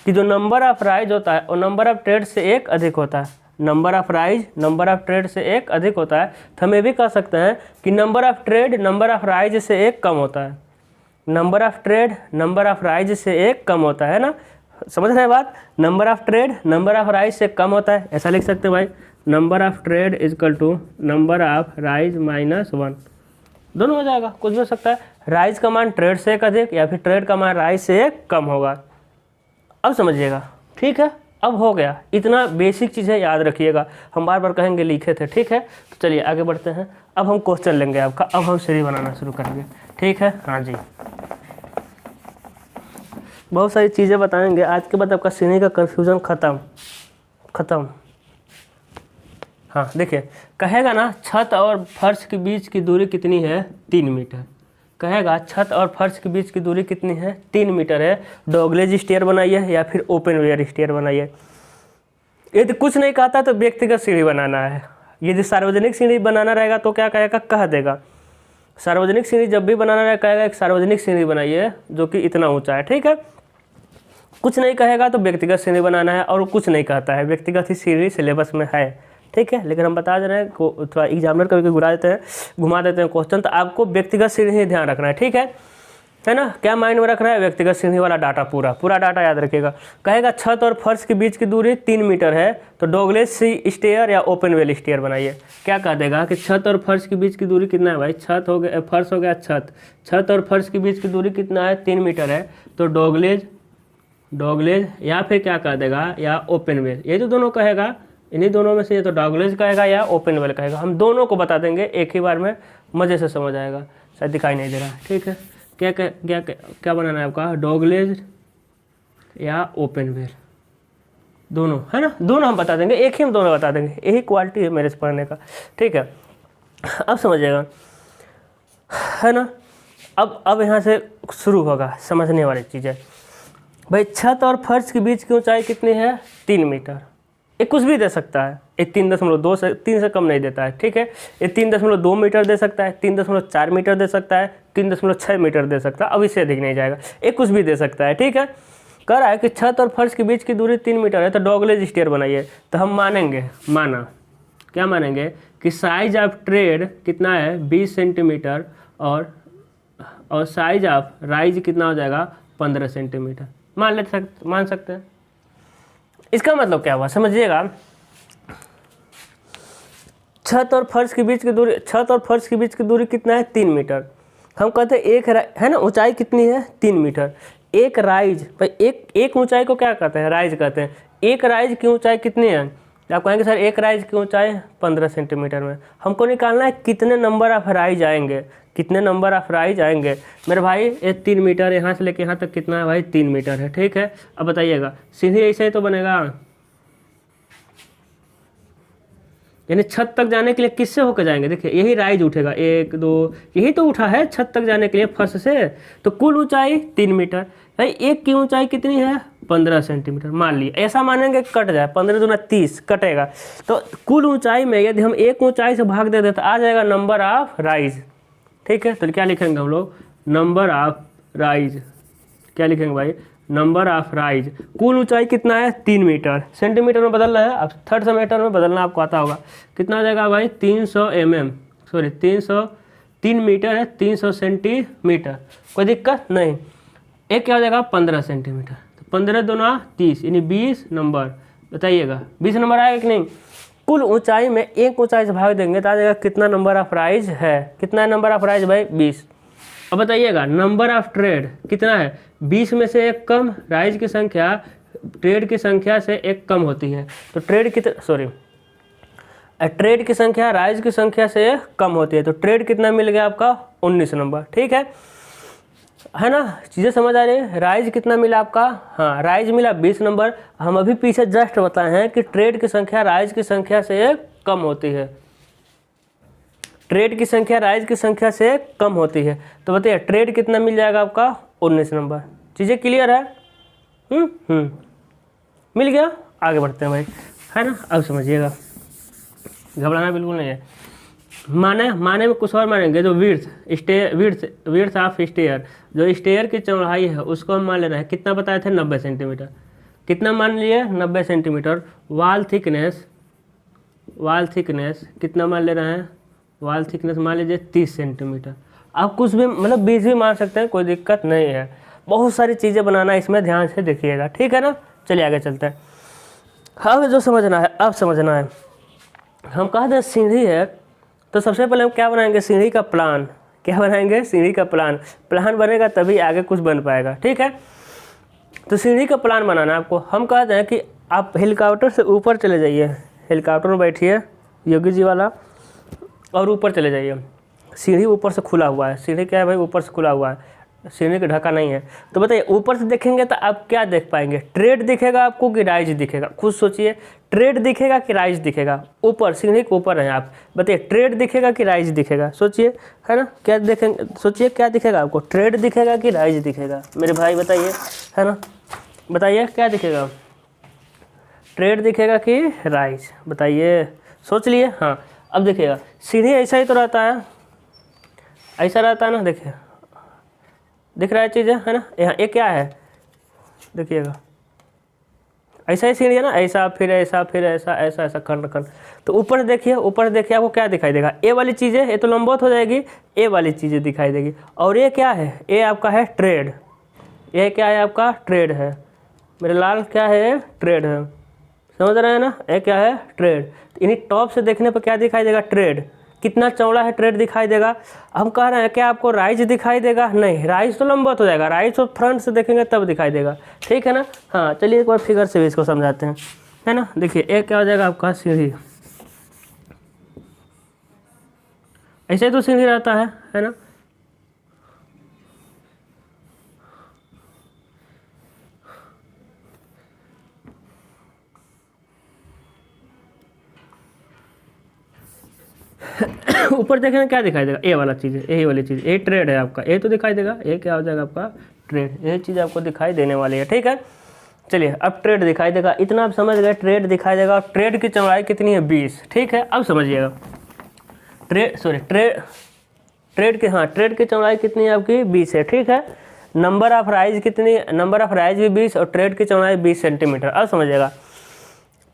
कि जो नंबर ऑफ राइज होता है वो नंबर ऑफ ट्रेड से एक अधिक होता है। Number of rise number of trade से एक अधिक होता है। तो हम ये भी कह सकते हैं कि number of tread number of rise से एक कम होता है। Number of tread number of rise से एक कम होता है ना, समझ रहे हैं बात। Number of tread number of rise से कम होता है, ऐसा लिख सकते हैं भाई, number of tread is equal to number of rise -1, दोनों हो जाएगा, कुछ भी हो सकता है। राइज का मान ट्रेड से एक अधिक या फिर ट्रेड का मान राइज से एक कम होगा। अब समझिएगा, ठीक है, अब हो गया। इतना बेसिक चीज़ें याद रखिएगा, हम बार बार कहेंगे लिखे थे, ठीक है। तो चलिए आगे बढ़ते हैं। अब हम क्वेश्चन लेंगे आपका, अब हम सीढ़ी बनाना शुरू करेंगे, ठीक है। हाँ जी, बहुत सारी चीज़ें बताएंगे आज के बाद, आपका सीढ़ी का कन्फ्यूज़न ख़त्म। हाँ देखिए, कहेगा ना छत और फर्श के बीच की दूरी कितनी है, 3 मीटर। कहेगा छत और फर्श के बीच की दूरी कितनी है, 3 मीटर है। डॉगलेज स्टेयर बनाइए या फिर ओपन वेयर स्टेयर बनाइए। यदि कुछ नहीं कहता तो व्यक्तिगत सीढ़ी बनाना है। यदि सार्वजनिक सीढ़ी बनाना रहेगा तो क्या कहेगा, कह देगा। सार्वजनिक सीढ़ी जब भी बनाना रहेगा कहेगा एक सार्वजनिक सीढ़ी बनाइए जो कि इतना ऊँचा है, ठीक है। कुछ नहीं कहेगा तो व्यक्तिगत सीढ़ी बनाना है, और कुछ नहीं कहता है, व्यक्तिगत ही सीढ़ी सिलेबस में है, ठीक है। लेकिन हम बता दे रहे हैं, थोड़ा एग्जामिनर कभी घुमा देते हैं क्वेश्चन, तो आपको व्यक्तिगत सीढ़ी ही ध्यान रखना है, ठीक है ना। क्या माइंड में रखना है, व्यक्तिगत सीढ़ी वाला डाटा, पूरा डाटा याद रखिएगा। कहेगा छत और फर्श के बीच की दूरी 3 मीटर है, तो डॉगलेज स्टेयर या ओपन वेल स्टेयर बनाइए। क्या कह देगा कि छत और फर्श के बीच की दूरी कितना है भाई, छत हो गया, फर्श हो गया, छत और फर्श के बीच की दूरी कितना है, 3 मीटर है, तो डॉगलेज या फिर क्या कह देगा, या ओपन वेल। ये जो दोनों कहेगा, इन्हीं दोनों में से ये तो डॉगलेज कहेगा या ओपन वेल कहेगा। हम दोनों को बता देंगे एक ही बार में, मज़े से समझ आएगा। शायद दिखाई नहीं दे रहा है, ठीक है। क्या बनाना है आपका, डॉगलेज या ओपन वेल, दोनों, है ना। दोनों हम बता देंगे, एक ही हम दोनों बता देंगे, यही क्वालिटी है मेरे से पढ़ने का, ठीक है। अब समझिएगा, है ना। अब यहाँ से शुरू होगा समझने वाली चीज़ें। भाई छत और फर्श के बीच की ऊंचाई कितनी है, 3 मीटर। ये कुछ भी दे सकता है, ये 3.2 से 3 से कम नहीं देता है, ठीक है। ये 3.2 मीटर दे सकता है, 3.4 मीटर दे सकता है, 3.6 मीटर दे सकता है, अब इससे अधिक नहीं जाएगा। ये कुछ भी दे सकता है, ठीक है। कह रहा है कि छत और फर्श के बीच की दूरी 3 मीटर है, तो डॉगलेज स्टेयर बनाइए। तो हम क्या मानेंगे कि साइज ऑफ ट्रेड कितना है, 20 सेंटीमीटर, और साइज ऑफ राइज कितना हो जाएगा, 15 सेंटीमीटर मान सकते हैं। इसका मतलब क्या हुआ समझिएगा, छत और फर्श के बीच की दूरी कितना है, 3 मीटर। हम कहते हैं है ना, ऊंचाई कितनी है, 3 मीटर। एक राइज, भाई एक ऊंचाई को क्या कहते हैं, राइज कहते हैं। एक राइज की ऊंचाई कितनी है, आप कहेंगे सर एक राइज की ऊंचाई 15 सेंटीमीटर में। हमको निकालना है कितने नंबर ऑफ राइज आएंगे, मेरे भाई। ये 3 मीटर, यहाँ से लेके यहाँ तक कितना है भाई, 3 मीटर है, ठीक है। अब बताइएगा सीधे ऐसे ही तो बनेगा, यानी छत तक जाने के लिए किससे होकर जाएंगे, देखिए यही राइज उठेगा, 1 2, यही तो उठा है छत तक जाने के लिए फर्श से। तो कुल ऊंचाई 3 मीटर, भाई एक की ऊंचाई कितनी है, 15 सेंटीमीटर मान ली। ऐसा मानेंगे कट जाए, 15 दूना 30 कटेगा। तो कुल ऊंचाई में यदि हम एक ऊंचाई से भाग दे तो आ जाएगा नंबर ऑफ राइज, ठीक है। तो क्या लिखेंगे हम लोग, नंबर ऑफ राइज। क्या लिखेंगे भाई, नंबर ऑफ राइज। कुल ऊंचाई कितना है, 3 मीटर। सेंटीमीटर में बदलना है, अब 3rd सेमेस्टर में बदलना आपको आता होगा। कितना हो जाएगा भाई, 3 मीटर है, 300 सेंटीमीटर, कोई दिक्कत नहीं। एक क्या हो जाएगा, 15 सेंटीमीटर। तो 15 दूना 30, यानी 20 नंबर। बताइएगा 20 नंबर आएगा कि नहीं। कुल ऊंचाई में एक ऊंचाई से भाग देंगे तो आ जाएगा कितना नंबर ऑफ राइज है, कितना नंबर ऑफ राइज भाई 20। अब बताइएगा नंबर ऑफ ट्रेड कितना है, 20 में से एक कम, राइज की संख्या ट्रेड की संख्या से एक कम होती है, तो ट्रेड की संख्या राइज की संख्या से कम होती है, तो ट्रेड कितना मिल गया आपका 19 नंबर। ठीक है ना, चीज़ें समझ आ रही है। राइज कितना मिला आपका, हाँ राइज मिला 20 नंबर। हम अभी पीछे जस्ट बताए हैं कि ट्रेड की संख्या राइज की संख्या से कम होती है, ट्रेड की संख्या राइज की संख्या से कम होती है, तो बताइए ट्रेड कितना मिल जाएगा आपका 19 नंबर। चीज़ें क्लियर है? मिल गया, आगे बढ़ते हैं भाई, है ना। अब समझिएगा, घबराना बिल्कुल नहीं है। माने में कुछ और मानेंगे, जो विड्थ ऑफ स्टेयर, जो स्टेयर की चौड़ाई है उसको हम मान ले रहे हैं, कितना बताए थे 90 सेंटीमीटर, कितना मान लिए 90 सेंटीमीटर। वाल थिकनेस कितना मान ले रहे हैं, वाल थिकनेस मान लीजिए 30 सेंटीमीटर। आप कुछ भी मतलब 20 भी मान सकते हैं, कोई दिक्कत नहीं है। बहुत सारी चीज़ें बनाना इसमें, ध्यान से देखिएगा, ठीक है ना। चलिए आगे चलते हैं। अब जो समझना है, अब समझना है, हम कहते हैं सीढ़ी है, तो सबसे पहले हम क्या बनाएंगे, सीढ़ी का प्लान। क्या बनाएंगे, सीढ़ी का प्लान। प्लान बनेगा तभी आगे कुछ बन पाएगा, ठीक है। तो सीढ़ी का प्लान बनाना है आपको। हम कहते हैं कि आप हेलीकॉप्टर से ऊपर चले जाइए, हेलीकॉप्टर में बैठिए योगी जी वाला, और ऊपर चले जाइए। सीढ़ी ऊपर से खुला हुआ है, सीढ़ी क्या है भाई, ऊपर से खुला हुआ है, सीढ़ी का ढका नहीं है। तो बताइए ऊपर से देखेंगे तो आप क्या देख पाएंगे, ट्रेड दिखेगा आपको कि राइज दिखेगा, खुद सोचिए। ट्रेड दिखेगा कि राइज दिखेगा, ऊपर सीढ़ी के ऊपर हैं आप, बताइए ट्रेड दिखेगा कि राइज दिखेगा, सोचिए, है ना। क्या देखेंगे, सोचिए क्या दिखेगा आपको, ट्रेड दिखेगा कि राइज दिखेगा, मेरे भाई बताइए, है ना। बताइए क्या दिखेगा, ट्रेड दिखेगा कि राइज, बताइए, सोच लिए। हाँ अब देखिएगा, सीढ़ी ऐसा ही तो रहता है, ऐसा रहता है ना, देखिए दिख रहा है चीज़ें, है ना। यहाँ ये क्या है, देखिएगा ऐसा ही सीढ़ी है ना, ऐसा फिर ऐसा फिर ऐसा ऐसा ऐसा खंड। तो ऊपर देखिए, ऊपर देखिए आपको क्या दिखाई देगा, ए वाली चीज़ें, ये तो लंबवत हो जाएगी, ए वाली चीज़ें दिखाई देगी। और ये क्या है, ये आपका है ट्रेड, ये क्या है आपका ट्रेड है, मेरे लाल क्या है, ट्रेड है, समझ रहे हैं ना। ये क्या है, ट्रेड। इन्हीं टॉप से देखने पर क्या दिखाई देगा, ट्रेड कितना चौड़ा है, ट्रेड दिखाई देगा। हम कह रहे हैं क्या आपको राइज दिखाई देगा, नहीं, राइज तो लंबवत हो जाएगा, राइज तो फ्रंट से देखेंगे तब दिखाई देगा, ठीक है ना। हाँ चलिए एक बार फिगर से भी इसको समझाते हैं, है ना। देखिए एक क्या हो जाएगा आपका सीढ़ी, ऐसे तो सीढ़ी रहता है ना। ऊपर देखें क्या दिखाई देगा, ए वाला चीज़ है, यही वाली चीज़, ये ट्रेड है आपका, ये तो दिखाई देगा, ये क्या हो जाएगा आपका ट्रेड, ये चीज़ आपको दिखाई देने वाली है, ठीक है। चलिए अब ट्रेड दिखाई देगा, इतना आप समझ गए, ट्रेड दिखाई देगा। ट्रेड की चौड़ाई कितनी है 20, ठीक है। अब समझिएगा ट्रेड की चौड़ाई कितनी है आपकी 20 है, ठीक है। नंबर ऑफ राइज कितनी, नंबर ऑफ राइज भी 20 और ट्रेड की चौड़ाई 20 सेंटीमीटर। अब समझिएगा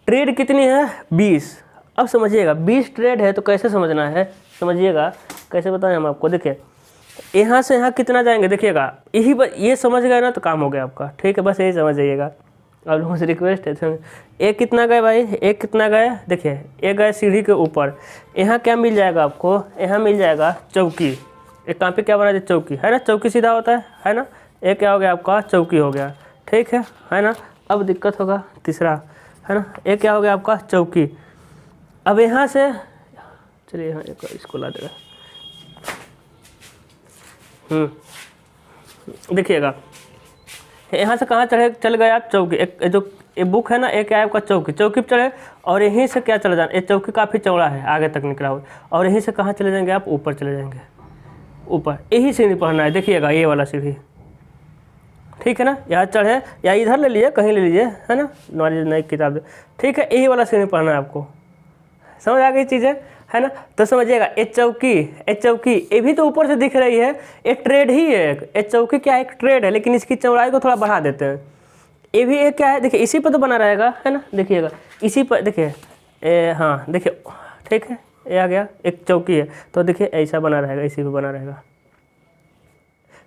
ट्रेड कितनी है 20। अब समझिएगा 20 ट्रेड है तो कैसे समझना है, समझिएगा कैसे बताएं हम आपको। देखिए यहाँ से यहाँ कितना जाएंगे, देखिएगा यही ये समझ गए ना तो काम हो गया आपका, ठीक है। बस यही समझ जाइएगा, आप लोगों से रिक्वेस्ट है। एक कितना गए भाई, एक कितना गए, देखिए एक गए सीढ़ी के ऊपर, यहाँ क्या मिल जाएगा आपको, यहाँ मिल जाएगा चौकी। एक कहाँ पे क्या बना दिया, चौकी, है ना, चौकी सीधा होता है ना। एक क्या हो गया आपका, चौकी हो गया, ठीक है ना। अब दिक्कत होगा तीसरा, है ना। एक क्या हो गया आपका, चौकी। अब यहाँ से चलिए यहाँ एक इसको ला देगा, देखिएगा यहाँ से कहाँ चल गए आप, चौकी। एक जो ये बुक है ना, एक क्या है आपका चौकी, चौकी पे चढ़े और यहीं से क्या चले जाना, ये चौकी काफ़ी चौड़ा है, आगे तक निकला हुआ, और यहीं से कहाँ चले जाएंगे आप, ऊपर चले जाएंगे, ऊपर। यही सीढ़ी पढ़ना है, देखिएगा ये वाला सीढ़ी, ठीक है ना। यहाँ चढ़े या इधर ले लीजिए, कहीं ले लीजिए, है ना, नॉलेज नई किताब, ठीक है। यही वाला सीढ़ी पढ़ना है आपको, समझ आ गई चीज़ें, है ना। तो समझिएगा ये चौकी ये भी तो ऊपर से दिख रही है, ये ट्रेड ही है, ये चौकी क्या है, एक ट्रेड है, लेकिन इसकी चौड़ाई को थोड़ा बढ़ा देते हैं। ये भी एक क्या है, देखिए इसी पर तो बना रहेगा, है ना, देखिएगा इसी पर, देखिए हाँ देखिए, ठीक है, ये आ गया, एक चौकी है तो देखिए ऐसा बना रहेगा, इसी पर बना रहेगा।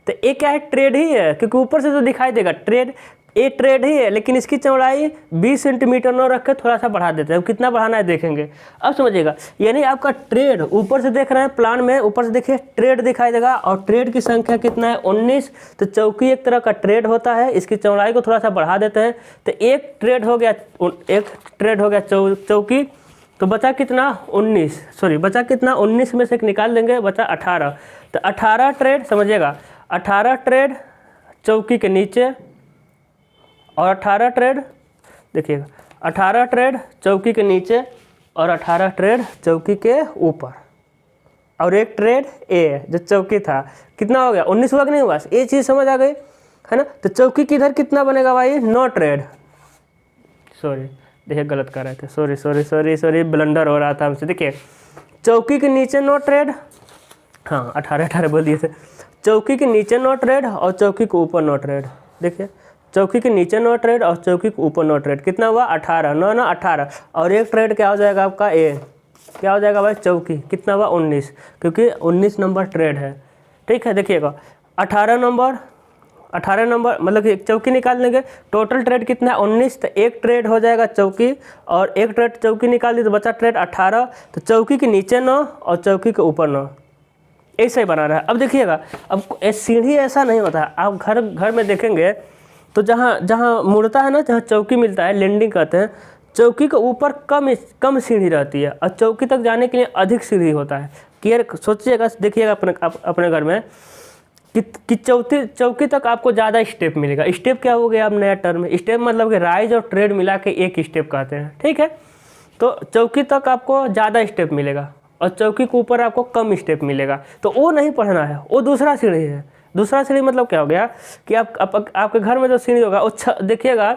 तो ये क्या है, ट्रेड ही है, क्योंकि ऊपर से जो दिखाई देगा ट्रेड, ए ट्रेड ही है, लेकिन इसकी चौड़ाई 20 सेंटीमीटर न रख के थोड़ा सा बढ़ा देते हैं। कितना बढ़ाना है देखेंगे, अब समझिएगा। यानी आपका ट्रेड ऊपर से देख रहे हैं प्लान में, ऊपर से देखिए ट्रेड दिखाई देगा और ट्रेड की संख्या कितना है 19। तो चौकी एक तरह का ट्रेड होता है, इसकी चौड़ाई को थोड़ा सा बढ़ा देते हैं तो एक ट्रेड हो गया चौकी। तो बचा कितना 19, सॉरी बचा कितना 19 में से एक निकाल देंगे, बचा 18। तो 18 ट्रेड समझिएगा, 18 ट्रेड चौकी के नीचे और 18 ट्रेड देखिएगा, 18 ट्रेड चौकी के नीचे और 18 ट्रेड चौकी के ऊपर और एक ट्रेड ए जो चौकी था। कितना हो गया 19 हुआ कि नहीं हुआ, ये चीज़ समझ आ गई है ना। तो चौकी किधर कितना बनेगा भाई 9 ट्रेड, सॉरी देखिए गलत कर रहे थे, सॉरी ब्लंडर हो रहा था हमसे। देखिए चौकी के नीचे 9 ट्रेड, हाँ 18 बोल दिए थे। चौकी के नीचे 9 ट्रेड और चौकी के ऊपर 9 ट्रेड। देखिए चौकी के नीचे 9 ट्रेड और चौकी के ऊपर 9 ट्रेड, कितना हुआ 18, 9 9 18 और एक ट्रेड क्या हो जाएगा आपका ए, क्या हो जाएगा भाई चौकी, कितना हुआ 19, क्योंकि 19 नंबर ट्रेड है। ठीक है, देखिएगा 18 नंबर मतलब कि चौकी निकाल देंगे, टोटल ट्रेड कितना है 19, तो एक ट्रेड हो जाएगा चौकी और एक ट्रेड चौकी निकाल दी तो बचा ट्रेड 18। तो चौकी के नीचे 9 और चौकी के ऊपर 9, ऐसे ही बना रहा है। अब देखिएगा, अब सीढ़ी ऐसा नहीं होता है, आप घर में देखेंगे तो जहाँ मुड़ता है ना, जहाँ चौकी मिलता है लैंडिंग कहते हैं, चौकी के ऊपर कम सीढ़ी रहती है और चौकी तक जाने के लिए अधिक सीढ़ी होता है। क्लियर सोचिएगा, देखिएगा अपने घर में कि चौकी तक आपको ज़्यादा स्टेप मिलेगा। स्टेप क्या हो गया अब नया टर्म, स्टेप मतलब कि राइज और ट्रेड मिला के एक स्टेप कहते हैं। ठीक है, तो चौकी तक आपको ज़्यादा स्टेप मिलेगा और चौकी के ऊपर आपको कम स्टेप मिलेगा, तो वो नहीं पढ़ना है, वो दूसरा सीढ़ी है। दूसरा सीढ़ी मतलब क्या हो गया कि आपके घर में जो सीढ़ी होगा वो देखिएगा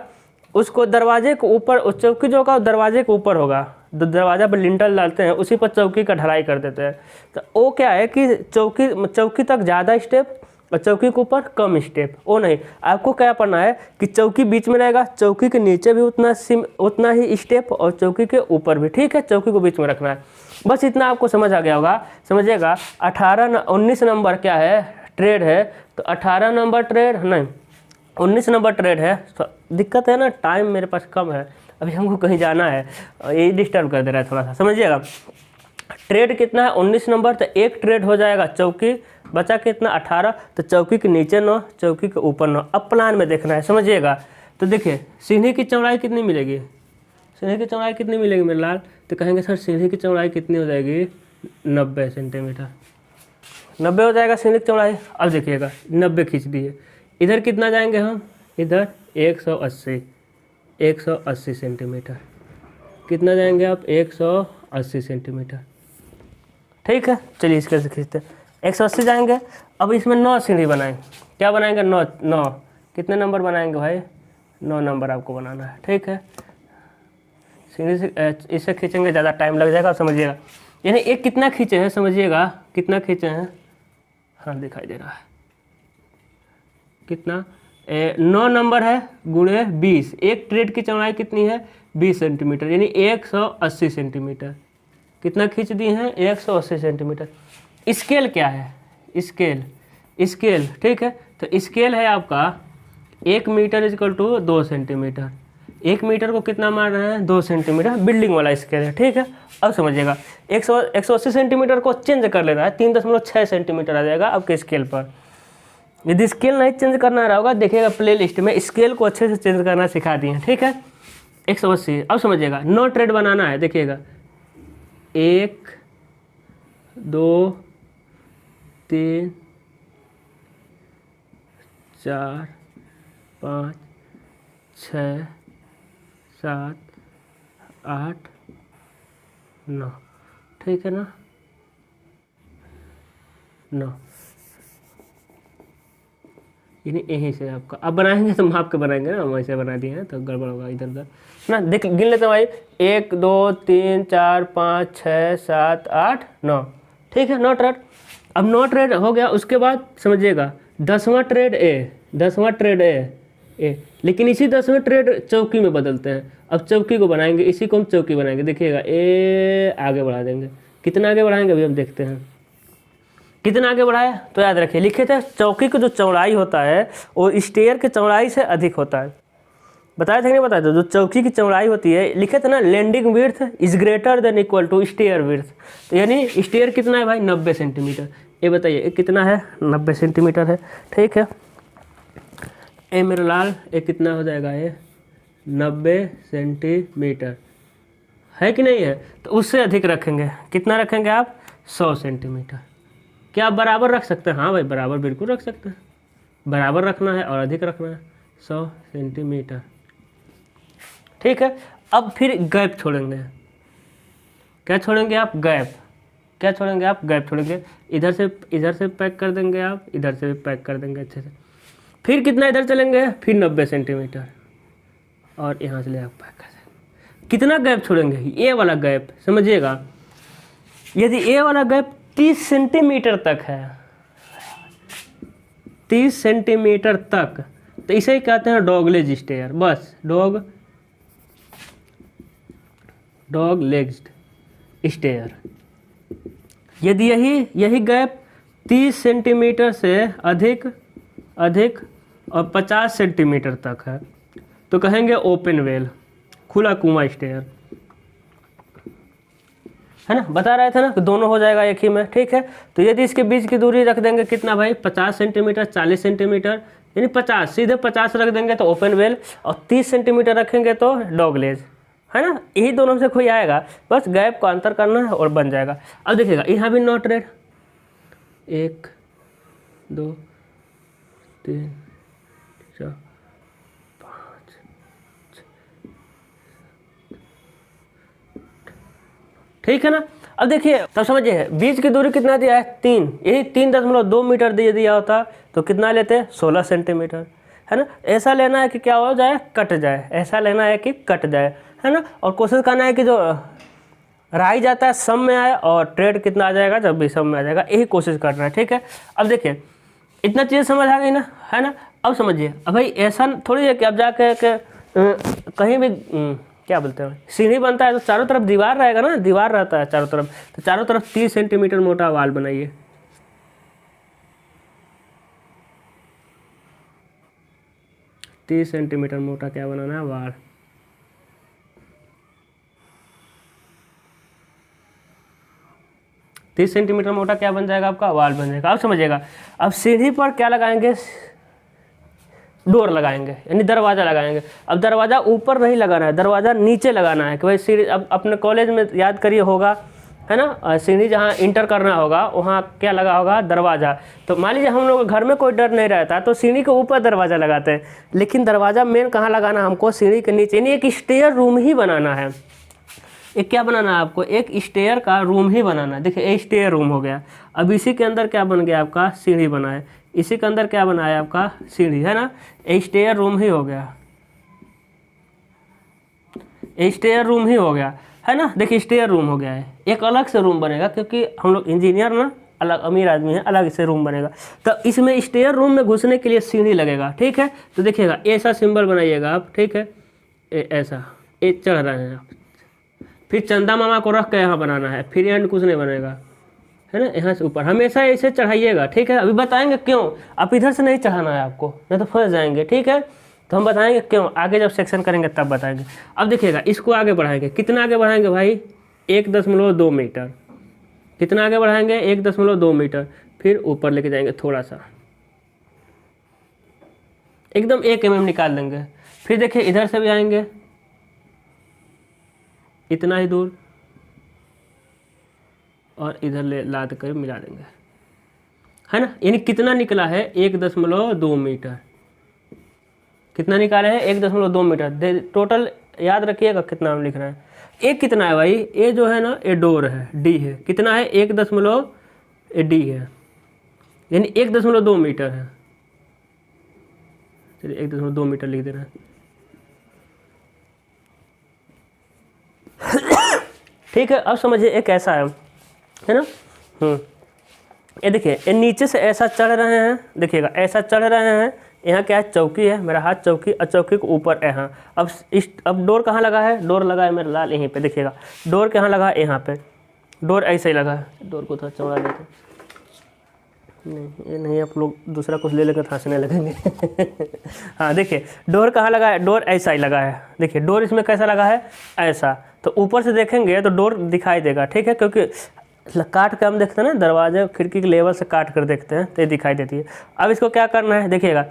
उसको दरवाजे के ऊपर, उस चौकी जो होगा दरवाजे के ऊपर होगा, दरवाजा पर लिंटल डालते हैं उसी पर चौकी का ढलाई कर देते हैं। तो वो क्या है कि चौकी तक ज़्यादा स्टेप और चौकी के ऊपर कम स्टेप, वो नहीं। आपको क्या पढ़ना है कि चौकी बीच में रहेगा, चौकी के नीचे भी उतना ही स्टेप और चौकी के ऊपर भी। ठीक है, चौकी को बीच में रखना है, बस इतना आपको समझ आ गया होगा। समझिएगा 19 नंबर क्या है ट्रेड है, तो 18 नंबर ट्रेड नहीं 19 नंबर ट्रेड है। तो दिक्कत है ना, टाइम मेरे पास कम है, अभी हमको कहीं जाना है, ये डिस्टर्ब कर दे रहा है थोड़ा सा। समझिएगा ट्रेड कितना है 19 नंबर, तो एक ट्रेड हो जाएगा चौकी, बचा कितना 18, तो चौकी के नीचे 9 चौकी के ऊपर 9। अब प्लान में देखना है, समझिएगा। तो देखिए सीढ़ी की चौड़ाई कितनी मिलेगी, सीढ़ी की चौड़ाई कितनी मिलेगी मेरे लाल, तो कहेंगे सर सीढ़ी की चौड़ाई कितनी हो जाएगी 90 सेंटीमीटर, 90 हो जाएगा सीढ़ी की चौड़ाई। अब देखिएगा 90 खींच दिए, इधर कितना जाएंगे हम, इधर 180 सेंटीमीटर, कितना जाएंगे आप 180 सेंटीमीटर। ठीक है, चलिए इसके से खींचते हैं, 180 जाएंगे। अब इसमें 9 सीढ़ी बनाएंगे, क्या बनाएंगे 9 कितने नंबर बनाएंगे भाई 9 नंबर आपको बनाना है। ठीक है, सीढ़ी से इससे खींचेंगे ज़्यादा टाइम लग जाएगा, समझिएगा। यानी एक कितना खींचे हैं, समझिएगा कितना खींचे हैं, हाँ दिखाई दे रहा है कितना 9 नंबर है गुणे 20, एक ट्रेड की चौड़ाई कितनी है 20 सेंटीमीटर, यानी 180 सेंटीमीटर। कितना खींच दिए हैं 180 सेंटीमीटर। स्केल क्या है, स्केल ठीक है, तो स्केल है आपका 1 metre equal to 2 centimetre. 1 metre को कितना मान रहे हैं 2 सेंटीमीटर, बिल्डिंग वाला स्केल है। ठीक है, अब समझिएगा 180 सेंटीमीटर को चेंज कर लेना है, 3.6 सेंटीमीटर आ जाएगा आपके स्केल पर। यदि स्केल नहीं चेंज करना रहा होगा, देखिएगा प्ले लिस्ट में स्केल को अच्छे से चेंज करना सिखा दिए हैं। ठीक है, 180। अब समझिएगा 9 ट्रेड बनाना है, देखिएगा 1 2 3 4 5 6 7 8 9, ठीक है ना 9, यानी यहीं से आपका अब बनाएंगे तो माप के बनाएंगे ना, हम ऐसे बना दिए हैं तो गड़बड़ होगा इधर उधर ना। देख गिन लेते हैं भाई 1 2 3 4 5 6 7 8 9, ठीक है 9 ट्रेड। अब 9 ट्रेड हो गया, उसके बाद समझिएगा 10वां ट्रेड ए, लेकिन इसी 10वें ट्रेड चौकी में बदलते हैं। अब चौकी को बनाएंगे, इसी को हम चौकी बनाएंगे, देखिएगा ए आगे बढ़ा देंगे। कितना आगे बढ़ाएंगे अभी हम देखते हैं, कितना आगे बढ़ाया तो याद रखिए लिखे थे चौकी की जो चौड़ाई होता है वो स्टेयर के चौड़ाई से अधिक होता है। बताया था कि नहीं बताया था, जो चौकी की चौड़ाई होती है, लिखे थे ना landing width is greater than equal to stair width. तो यानी स्टेयर कितना है भाई 90 सेंटीमीटर। ये बताइए ये कितना है 90 सेंटीमीटर है, ठीक है। ए मेरे लाल ये कितना हो जाएगा, ये 90 सेंटीमीटर है कि नहीं है। तो उससे अधिक रखेंगे, कितना रखेंगे आप 100 सेंटीमीटर। क्या आप बराबर रख सकते हैं? हाँ भाई बराबर बिल्कुल रख सकते हैं, बराबर रखना है और अधिक रखना है 100 सेंटीमीटर, ठीक है। अब फिर गैप छोड़ेंगे, क्या छोड़ेंगे आप? गैप। क्या छोड़ेंगे आप? गैप छोड़ेंगे। इधर से पैक कर देंगे आप, इधर से भी पैक कर देंगे अच्छे से। फिर कितना इधर चलेंगे, फिर 90 सेंटीमीटर और यहाँ से ले आप पैक कर देंगे। कितना गैप छोड़ेंगे? ए वाला गैप, समझिएगा। यदि ए वाला गैप 30 सेंटीमीटर तक है, 30 सेंटीमीटर तक, तो इसे ही कहते हैं डॉगलेज स्टेयर। बस डॉग लेग्ड स्टेयर। यदि यही गैप 30 सेंटीमीटर से अधिक और 50 सेंटीमीटर तक है तो कहेंगे ओपन वेल, खुला कुआं स्टेयर, है ना। बता रहे थे ना कि दोनों हो जाएगा एक ही में, ठीक है। तो यदि इसके बीच की दूरी रख देंगे कितना भाई 50 सेंटीमीटर, 40 सेंटीमीटर, यानी 50, सीधे 50 रख देंगे तो ओपन वेल, और 30 सेंटीमीटर रखेंगे तो डॉगलेज, है ना। यही दोनों से कोई आएगा, बस गैप को अंतर करना है और बन जाएगा। अब देखिएगा यहाँ भी नॉट रेड, 1 2 3 4 5 6, ठीक है ना। अब देखिए तब समझिए बीच की दूरी कितना दिया है 3, यही 3.2 मीटर दिया होता तो कितना लेते 16 सेंटीमीटर, है ना। ऐसा लेना है कि क्या हो जाए, कट जाए, ऐसा लेना है कि कट जाए, है ना। और कोशिश करना है कि जो राई जाता है सम में आए और ट्रेड कितना आ जाएगा जब भी सम में आ जाएगा, यही कोशिश करना है, ठीक है। अब देखिए इतना चीज़ समझ आ गई ना, है ना। अब समझिए, अब भाई ऐसा थोड़ी है कि अब जाके कहीं भी क्या बोलते हैं सीढ़ी बनता है तो चारों तरफ दीवार रहेगा ना, दीवार रहता है चारों तरफ, तो चारों तरफ 30 सेंटीमीटर मोटा वाल बनाइए। तीस सेंटीमीटर मोटा क्या बनाना है, वाल। तीस सेंटीमीटर मोटा क्या बन जाएगा आपका, वाल बन जाएगा। अब समझिएगा, अब सीढ़ी पर क्या लगाएंगे, डोर लगाएंगे, यानी दरवाज़ा लगाएंगे। अब दरवाज़ा ऊपर नहीं लगाना है, दरवाज़ा नीचे लगाना है कि भाई सीढ़ी, अब अपने कॉलेज में याद करिए होगा, है ना, सीढ़ी जहाँ इंटर करना होगा वहाँ क्या लगा होगा, दरवाज़ा। तो मान लीजिए हम लोग घर में कोई डर नहीं रहता तो सीढ़ी के ऊपर दरवाज़ा लगाते हैं, लेकिन दरवाज़ा मेन कहाँ लगाना हमको, सीढ़ी के नीचे, यानी एक स्टेयर रूम ही बनाना है। एक क्या बनाना है आपको, एक स्टेयर का रूम ही बनाना है। देखिए ये स्टेयर रूम हो गया। अब इसी के अंदर क्या बन गया आपका, सीढ़ी बना है। इसी के अंदर क्या बना है आपका, सीढ़ी, है ना। ये स्टेयर रूम ही हो गया, ये स्टेयर रूम ही हो गया, है ना। देखिए स्टेयर रूम हो गया है, एक अलग से रूम बनेगा क्योंकि हम लोग इंजीनियर ना, अलग अमीर आदमी है, अलग से रूम बनेगा। तो इसमें स्टेयर रूम में घुसने के लिए सीढ़ी लगेगा, ठीक है। तो देखिएगा ऐसा सिंबल बनाइएगा आप, ठीक है, ऐसा, ये चढ़ रहे हैं आप, फिर चंदा मामा को रख के यहाँ बनाना है, फिर एंड कुछ नहीं बनेगा, है ना। यहाँ से ऊपर हमेशा ऐसे चढ़ाइएगा, ठीक है। अभी बताएंगे क्यों, आप इधर से नहीं चढ़ाना है आपको, नहीं तो फंस जाएंगे, ठीक है। तो हम बताएंगे क्यों, आगे जब सेक्शन करेंगे तब बताएंगे। अब देखिएगा इसको आगे बढ़ाएंगे, कितना आगे बढ़ाएंगे भाई, 1.2 मीटर। कितना आगे बढ़ाएंगे, 1.2 मीटर। फिर ऊपर लेके जाएंगे थोड़ा सा, एकदम 1 mm निकाल देंगे। फिर देखिए इधर से भी आएंगे इतना ही दूर, और इधर ले लाद कर मिला देंगे, है ना। यानी कितना निकला है, 1.2 मीटर। कितना निकाले हैं, 1.2 मीटर। टोटल याद रखिएगा कितना हम लिख रहे हैं। एक कितना है भाई, ये जो है ना, ये डोर है, डी है, कितना है, 1 डी है, यानी 1.2 मीटर है। चलिए 1.2 मीटर लिख दे रहे हैं, ठीक है। अब समझिए एक ऐसा है ना, ये देखिए ये नीचे से ऐसा चढ़ रहे हैं, देखिएगा ऐसा चढ़ रहे हैं। यहाँ क्या है, चौकी है, मेरा हाथ चौकी, और चौकी के ऊपर यहाँ। अब डोर कहाँ लगा है, डोर लगा है मेरा लाल यहीं पे, देखिएगा डोर कहाँ लगा है, यहाँ पे। डोर ऐसे ही लगा है, डोर को थोड़ा चौड़ा देते, नहीं ये नहीं, आप लोग दूसरा कुछ ले लेकर हंसने लगेंगे। हाँ देखिए, डोर कहाँ लगा है, डोर ऐसा ही लगा है। देखिए डोर इसमें कैसा लगा है, ऐसा। तो ऊपर से देखेंगे तो डोर दिखाई देगा, ठीक है, क्योंकि काट के हम देखते हैं ना, दरवाजे खिड़की के लेवल से काट कर देखते हैं तो ये दिखाई देती है। अब इसको क्या करना है, देखिएगा,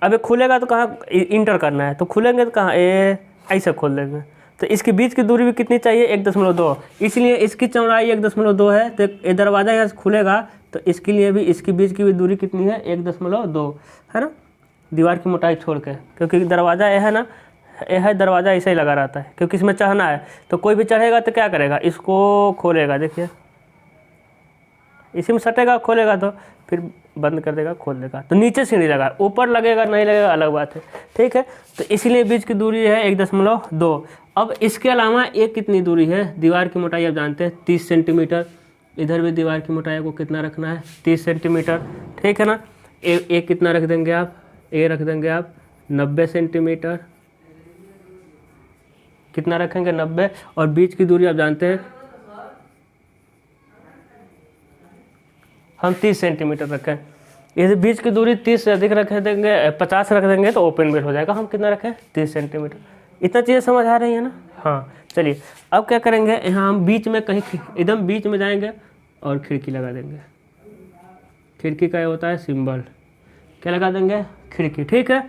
अब ये खुलेगा तो कहाँ इंटर करना है, तो खुलेंगे तो कहाँ, ये ऐसे खोल देंगे। तो इसके बीच की दूरी भी कितनी चाहिए, 1.2, इसलिए इसकी चौड़ाई 1.2 है। तो ये दरवाज़ा यहाँ से खुलेगा तो इसके लिए भी, इसके बीच की भी दूरी कितनी है, 1.2 है ना, दीवार की मोटाई छोड़ के, क्योंकि दरवाज़ा यह है ना, यह है दरवाज़ा ऐसे ही लगा रहता है, क्योंकि इसमें चढ़ना है। तो कोई भी चढ़ेगा तो क्या करेगा, इसको खोलेगा, देखिए इसी में सटेगा, खोलेगा तो फिर बंद कर देगा, खोल देगा। तो नीचे सीढ़ी लगा, ऊपर लगेगा नहीं लगेगा अलग बात है, ठीक है। तो इसलिए बीच की दूरी है 1.2। अब इसके अलावा एक कितनी दूरी है, दीवार की मोटाई आप जानते हैं 30 सेंटीमीटर। इधर भी दीवार की मोटाई को कितना रखना है, 30 सेंटीमीटर, ठीक है ना। एक कितना रख देंगे आप, ए रख देंगे आप 90 सेंटीमीटर। कितना रखेंगे, 90। और बीच की दूरी आप जानते हैं हम 30 सेंटीमीटर रखें। यदि बीच की दूरी 30 से अधिक रख देंगे, 50 रख देंगे तो ओपन बेल हो जाएगा। हम कितना रखें, 30 सेंटीमीटर। इतना चीज़ें समझ आ रही है ना। हाँ चलिए, अब क्या करेंगे, यहाँ हम बीच में कहीं एकदम बीच में जाएंगे और खिड़की लगा देंगे। खिड़की का ये होता है सिंबल, क्या लगा देंगे, खिड़की, ठीक है।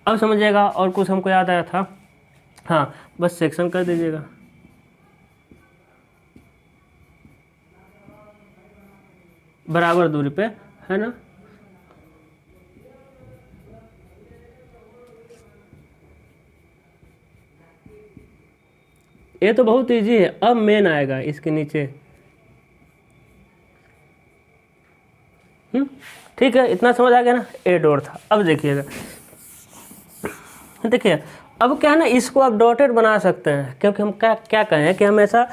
अब समझिएगा, और कुछ हमको याद आया था, हाँ बस सेक्शन कर दीजिएगा। बराबर दूरी पे, है ना। ये तो बहुत इजी है। अब मेन आएगा इसके नीचे, ठीक है, इतना समझ आ गया ना। ए डोर था। अब देखिएगा, देखिए अब क्या है ना, इसको आप डॉटेड बना सकते हैं, क्योंकि हम क्या क्या कहें कि हमेशा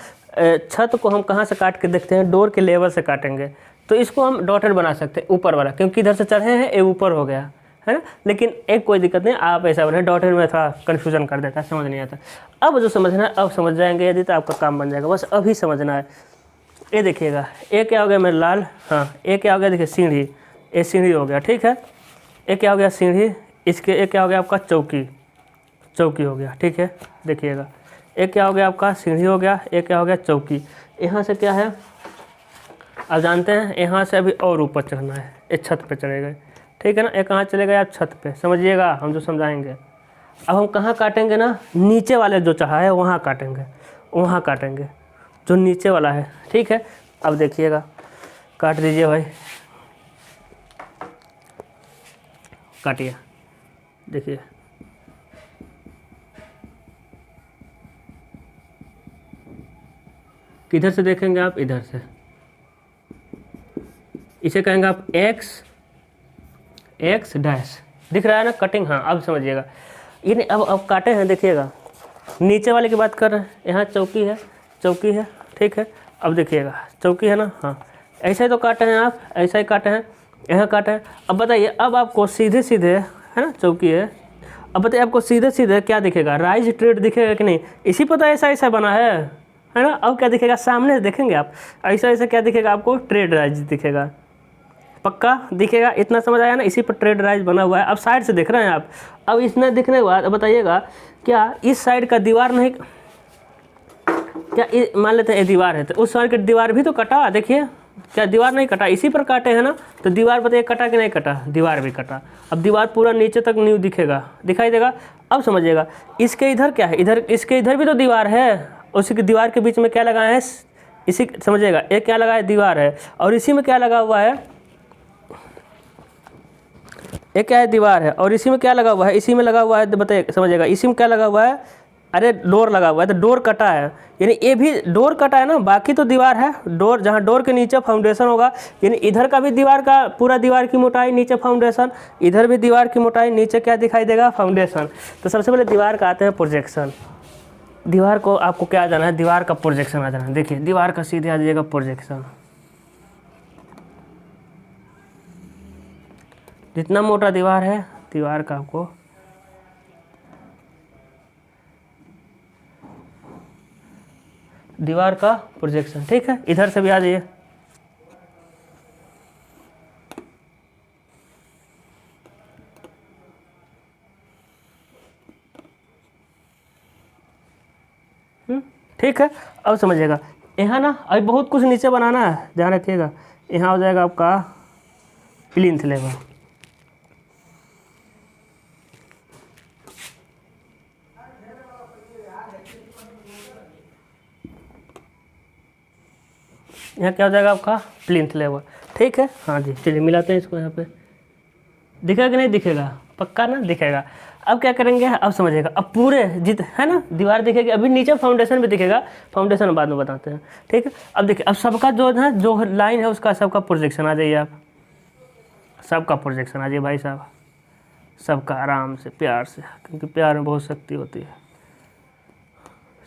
छत को हम कहाँ से काट के देखते हैं, डोर के लेवल से काटेंगे। तो इसको हम डॉटेड बना सकते हैं ऊपर वाला, क्योंकि इधर से चढ़े हैं, ये ऊपर हो गया है ना। लेकिन एक कोई दिक्कत नहीं, आप ऐसा बने, डॉटेड में थोड़ा कन्फ्यूजन कर देता है, समझ नहीं आता। अब जो समझना है अब समझ जाएंगे, यदि तो आपका काम बन जाएगा, बस अभी समझना है। ये देखिएगा, ये क्या हो गया मेरा लाल, हाँ ये क्या हो गया, देखिए सीढ़ी, ये सीढ़ी हो गया, ठीक है। ये क्या हो गया, सीढ़ी। इसके ये क्या हो गया आपका, चौकी, चौकी हो गया, ठीक है। देखिएगा, एक क्या हो गया आपका, सीढ़ी हो गया, एक क्या हो गया, चौकी। यहाँ से क्या है आप जानते हैं, यहाँ से अभी और ऊपर चढ़ना है, ये छत पे चले गए, ठीक है ना। ये कहाँ चले गए आप, छत पे, समझिएगा हम जो समझाएंगे। अब हम कहाँ काटेंगे ना, नीचे वाले जो चाहा है वहाँ काटेंगे, वहाँ काटेंगे जो नीचे वाला है, ठीक है। अब देखिएगा, काट दीजिए भाई, काटिए, देखिए किधर से देखेंगे आप, इधर से। इसे कहेंगे आप एक्स डैश, दिख रहा है ना कटिंग, हाँ अब समझिएगा। ये नहीं, अब काटे हैं, देखिएगा नीचे वाले की बात कर रहे हैं। यहाँ चौकी है, चौकी है, ठीक है। अब देखिएगा चौकी है ना, हाँ ऐसे ही तो काटे हैं आप, ऐसा ही काटे हैं, यहाँ काटे हैं। अब बताइए, अब आपको सीधे सीधे, है ना चौकी है, अब बताइए आपको सीधे सीधे क्या दिखेगा, राइज ट्रेड दिखेगा कि नहीं। इसी पर तो ऐसा ऐसा बना है ना। अब क्या दिखेगा, सामने देखेंगे आप, ऐसा ऐसा क्या दिखेगा आपको, ट्रेड राइज दिखेगा, पक्का दिखेगा। इतना समझ आया ना, इसी पर ट्रेड राइज बना हुआ है। अब साइड से देख रहे हैं आप। अब इसने दिखने के बाद अब बताइएगा, क्या इस साइड का दीवार नहीं, क्या मान लेते हैं ये दीवार है, तो उस साइड का दीवार भी तो कटा, देखिए क्या दीवार नहीं कटा, इसी पर काटे हैं ना। तो दीवार बताइए कटा कि नहीं कटा, दीवार भी कटा। अब दीवार पूरा नीचे तक न्यू दिखेगा, दिखाई देगा। अब समझिएगा, इसके इधर क्या है, इधर इसके इधर भी तो दीवार है, उसी की दीवार के बीच में क्या लगा है, इसी समझिएगा, एक क्या लगा है, दीवार है, और इसी में क्या लगा हुआ है, एक क्या है, दीवार है, और इसी में क्या लगा हुआ है, इसी में लगा हुआ है, बताइए समझिएगा, इसी में क्या लगा हुआ है, अरे डोर लगा हुआ है, तो डोर कटा है, यानी ये भी डोर कटा है ना, बाकी तो दीवार है। डोर, जहाँ डोर के नीचे फाउंडेशन होगा, यानी इधर का भी दीवार का पूरा दीवार की मोटाई, नीचे फाउंडेशन, इधर भी दीवार की मोटाई, नीचे क्या दिखाई देगा, फाउंडेशन। तो सबसे पहले दीवार का आते हैं प्रोजेक्शन। दीवार को आपको क्या आ जाना है, दीवार का प्रोजेक्शन आ जाना है। देखिए दीवार का सीधे आ जाइएगा प्रोजेक्शन। जितना मोटा दीवार है, दीवार का आपको दीवार का प्रोजेक्शन, ठीक है। इधर से भी आ जाइए, ठीक है, अब समझिएगा यहाँ ना अभी बहुत कुछ नीचे बनाना है, ध्यान रखिएगा। यहाँ हो जाएगा आपका प्लिंथ लेवल, यहाँ क्या हो जाएगा आपका प्लिंथ लेवल। ठीक है, हाँ जी, चलिए मिलाते हैं इसको। यहाँ पे दिखेगा कि नहीं दिखेगा, पक्का ना दिखेगा। अब क्या करेंगे, अब समझिएगा, अब पूरे जित है ना दीवार दिखेगी, अभी नीचे फाउंडेशन भी दिखेगा, फाउंडेशन बाद में बताते हैं। ठीक है, अब देखिए, अब सबका जो है जो लाइन है उसका सबका प्रोजेक्शन आ जाइए आप, सबका प्रोजेक्शन आ जाइए भाई साहब, सबका आराम से प्यार से, क्योंकि प्यार में बहुत शक्ति होती है।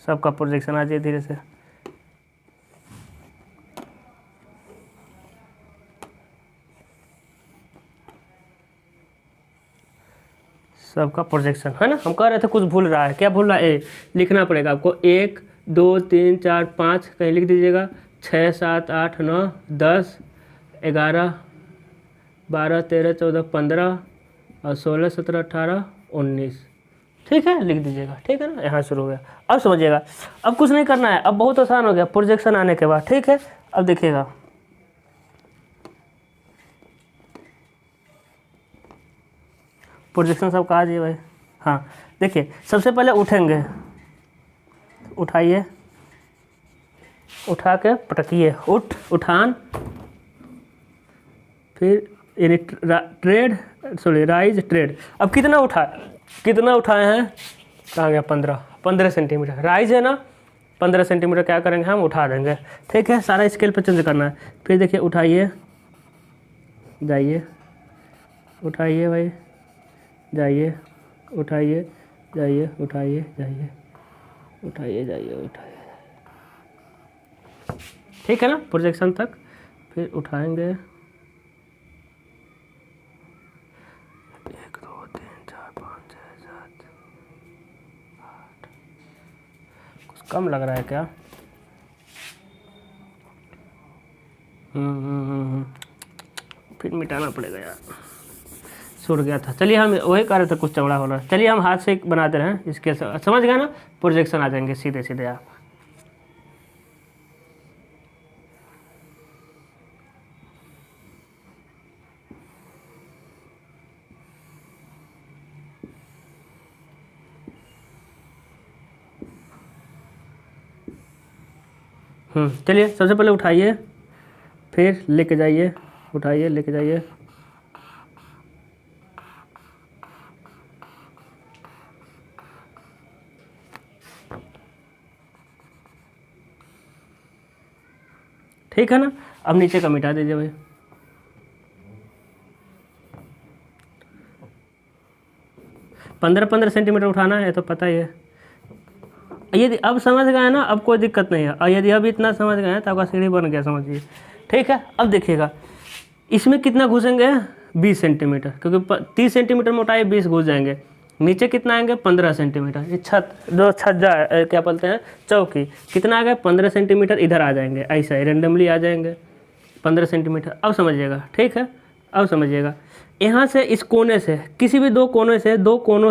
सबका प्रोजेक्शन आ जाइए धीरे से। सबका प्रोजेक्शन है ना। हम कह रहे थे कुछ भूल रहा है, क्या भूल रहा है, लिखना पड़ेगा आपको। 1 2 3 4 5 कहीं लिख दीजिएगा, 6 7 8 9 10 11 12 13 14 15 और 16 17 18 19। ठीक है, लिख दीजिएगा। ठीक है ना, यहाँ शुरू हो गया। अब समझिएगा, अब कुछ नहीं करना है, अब बहुत आसान हो गया प्रोजेक्शन आने के बाद। ठीक है, अब देखिएगा, प्रोजेक्शन सब कहा जी भाई। हाँ देखिए, सबसे पहले उठेंगे, उठाइए, उठा के पटकिए, उठान, फिर यानी ट्रेड, सॉरी राइज ट्रेड। अब कितना उठाए हैं, कहाँ गया, 15 सेंटीमीटर राइज है ना, 15 सेंटीमीटर क्या करेंगे हम, उठा देंगे। ठीक है, सारा स्केल पे चेंज करना है। फिर देखिए, उठाइए, जाइए, उठाइए भाई, जाइए, उठाइए, जाइए, उठाइए, जाइए, उठाइए, जाइए, उठाइए। ठीक है ना, प्रोजेक्शन तक। फिर उठाएंगे, 1 2 3 4 5 6 7 8। कुछ कम लग रहा है क्या? फिर मिटाना पड़ेगा यार, छूट गया था। चलिए, हम वही कर रहे थे, कुछ चौड़ा हो रहा है। चलिए हम हाथ से बना दे रहे हैं, इसके समझ गया ना, प्रोजेक्शन आ जाएंगे सीधे सीधे आप। चलिए, सबसे पहले उठाइए, फिर लेके जाइए, उठाइए, लेके जाइए, ठीक है ना। अब नीचे का मिटा दीजिए भाई। पंद्रह सेंटीमीटर उठाना है तो पता ही है। यदि अब समझ गए ना, अब कोई दिक्कत नहीं है। और यदि अब इतना समझ गए हैं तो आपका सीढ़ी बन गया, समझिए। ठीक है, अब देखिएगा, इसमें कितना घुसेंगे, 20 सेंटीमीटर, क्योंकि 30 सेंटीमीटर मोटाई, 20 घुस जाएंगे। नीचे कितना आएंगे, 15 सेंटीमीटर। ये छत जो छज्जा है, क्या बोलते हैं, चौकी, कितना आ गया, 15 सेंटीमीटर इधर आ जाएंगे, ऐसा ही रेंडमली आ जाएंगे 15 सेंटीमीटर। अब समझिएगा, ठीक है, अब समझिएगा, यहाँ से इस कोने से, किसी भी दो कोनों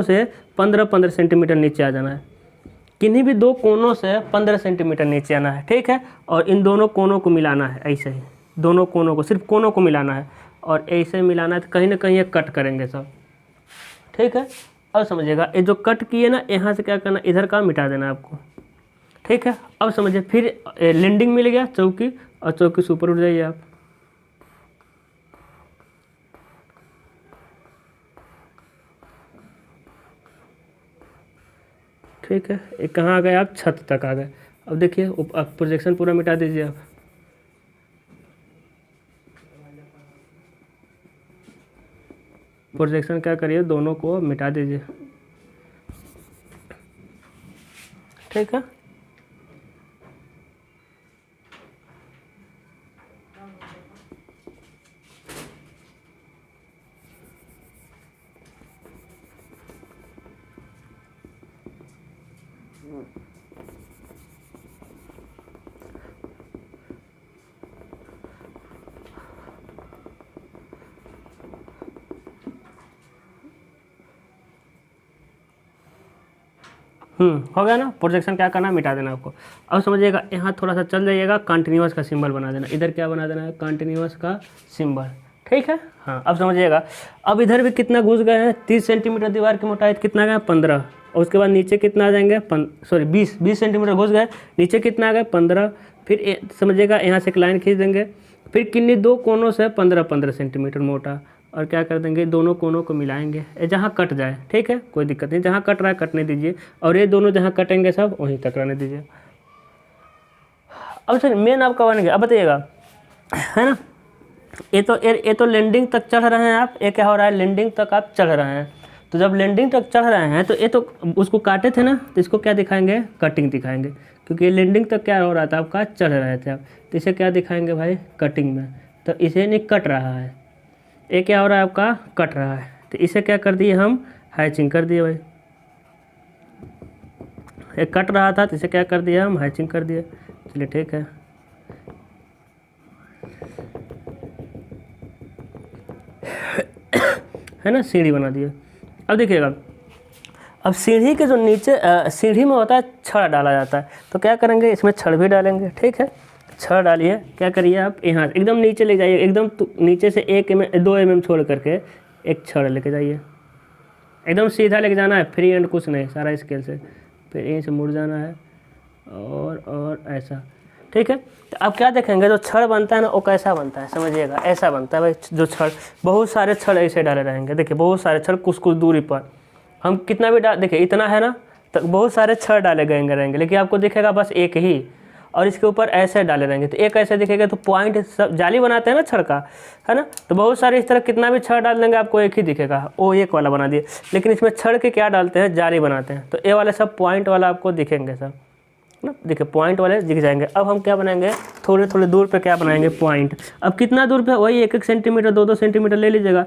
से 15 सेंटीमीटर नीचे आ जाना है। किन्हीं भी दो कोनों से 15 सेंटीमीटर नीचे आना है। ठीक है, और इन दोनों कोनों को मिलाना है, ऐसे ही दोनों कोनों को, सिर्फ कोनों को मिलाना है, और ऐसे मिलाना है। तो कहीं ना कहीं ये कट करेंगे सब। ठीक है, अब समझिएगा, ये जो कट किए ना, यहाँ से क्या करना, इधर का मिटा देना आपको। ठीक है, अब समझिए, फिर लैंडिंग मिल गया चौकी, और चौकी से ऊपर उठ जाइए आप। ठीक है, एक कहाँ आ गए आप, छत तक आ गए। अब देखिए, अब प्रोजेक्शन पूरा मिटा दीजिए आप। प्रोजेक्शन क्या करिए, दोनों को मिटा दीजिए। ठीक है, हो गया ना। प्रोजेक्शन क्या करना है, मिटा देना आपको। अब समझिएगा, यहाँ थोड़ा सा चल जाइएगा, कंटिन्यूअस का सिंबल बना देना। इधर क्या बना देना है, कंटिन्यूअस का सिंबल। ठीक है, हाँ अब समझिएगा। अब इधर भी कितना घुस गए हैं, 30 सेंटीमीटर दीवार की मोटाई कितना गया, 15। और उसके बाद नीचे कितना आ जाएंगे, 20 सेंटीमीटर घुस गए, नीचे कितना आ गया, 15। फिर समझिएगा, यहाँ से एक लाइन खींच देंगे, फिर किन्नी दो कोनों से 15-15 सेंटीमीटर मोटा, और क्या कर देंगे, दोनों कोनों को मिलाएंगे जहाँ कट जाए। ठीक है, कोई दिक्कत नहीं, जहाँ कट रहा है कटने दीजिए, और ये दोनों जहाँ कटेंगे सब वहीं तक रहने दीजिए। अब सर मेन आपका बन गया। अब बताइएगा, है ना, ये तो लैंडिंग तक चढ़ रहे हैं आप, ये क्या हो रहा है, लैंडिंग तक आप चढ़ रहे हैं। तो जब लैंडिंग तक चढ़ रहे हैं तो ये तो उसको काटे थे ना, तो इसको क्या दिखाएंगे, कटिंग दिखाएंगे, क्योंकि ये लैंडिंग तक क्या हो रहा था आपका, चढ़ रहे थे आप, तो इसे क्या दिखाएंगे भाई, कटिंग में। तो इसे नहीं कट रहा है, ये क्या हो रहा है आपका, कट रहा है, तो इसे क्या कर दिए हम, हैचिंग कर दिए भाई। ये कट रहा था तो इसे क्या कर दिया हम, हैचिंग कर दिए। चलिए ठीक है, है ना, सीढ़ी बना दिए। अब देखिएगा, अब सीढ़ी के जो नीचे सीढ़ी में होता है छड़ डाला जाता है, तो क्या करेंगे, इसमें छड़ भी डालेंगे। ठीक है, छड़ डालिए, क्या करिए आप, यहाँ एकदम नीचे ले जाइए, एकदम नीचे से 2 mm छोड़ करके एक छड़ लेके जाइए, एकदम सीधा लेके जाना है, फ्री एंड कुछ नहीं, सारा स्केल से। फिर यहीं से मुड़ जाना है और ऐसा। ठीक है, तो अब क्या देखेंगे, जो छड़ बनता है ना वो कैसा बनता है, समझिएगा, ऐसा बनता है भाई। जो छड़, बहुत सारे छड़ ऐसे डाले रहेंगे, देखिए बहुत सारे छड़ कुछ कुछ दूरी पर, हम कितना भी डाल, देखिए इतना है ना, तो बहुत सारे छड़ डाले गए रहेंगे, लेकिन आपको दिखेगा बस एक ही, और इसके ऊपर ऐसे डाले रहेंगे, तो एक ऐसे दिखेगा। तो पॉइंट सब जाली बनाते हैं ना छड़ का, है ना, तो बहुत सारे इस तरह कितना भी छड़ डाल देंगे आपको एक ही दिखेगा, वो एक वाला बना दिए। लेकिन इसमें छड़ के क्या डालते हैं, जाली बनाते हैं, तो ये वाले सब पॉइंट वाला आपको दिखेंगे सब ना, देखिए पॉइंट वाले दिख जाएंगे। अब हम क्या बनाएंगे, थोड़े थोड़े दूर पे क्या बनाएंगे, पॉइंट। अब कितना दूर पे, वही 1-1 सेंटीमीटर 2-2 सेंटीमीटर ले लीजिएगा,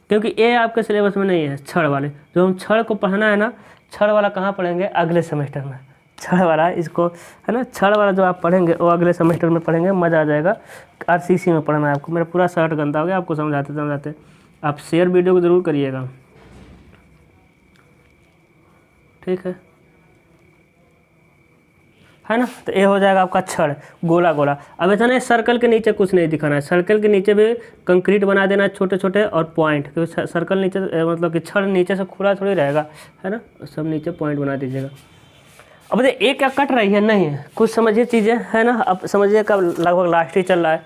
क्योंकि ये आपके सिलेबस में नहीं है छड़ वाले। जो हम छड़ को पढ़ना है ना, छड़ वाला कहाँ पढ़ेंगे, अगले सेमेस्टर में। छड़ वाला इसको, है ना, छड़ वाला जो आप पढ़ेंगे वो अगले सेमेस्टर में पढ़ेंगे, मज़ा आ जाएगा। RCC में पढ़ना है आपको। मेरा पूरा शर्ट गंदा हो गया आपको समझाते समझाते। आप शेयर वीडियो को ज़रूर करिएगा, ठीक है ना। तो ये हो जाएगा आपका छड़, गोला गोला। अब ऐसा नहीं सर्कल के नीचे कुछ नहीं दिखाना है, सर्कल के नीचे भी कंक्रीट बना देना है छोटे छोटे, और पॉइंट, क्योंकि सर्कल नीचे मतलब कि छड़ नीचे से खुला थोड़ी रहेगा, है ना, सब नीचे पॉइंट बना दीजिएगा। अब देखिए एक क्या कट रही है, नहीं है, कुछ समझिए चीज़ें, है ना। अब समझिए कब लगभग लास्ट ही चल रहा है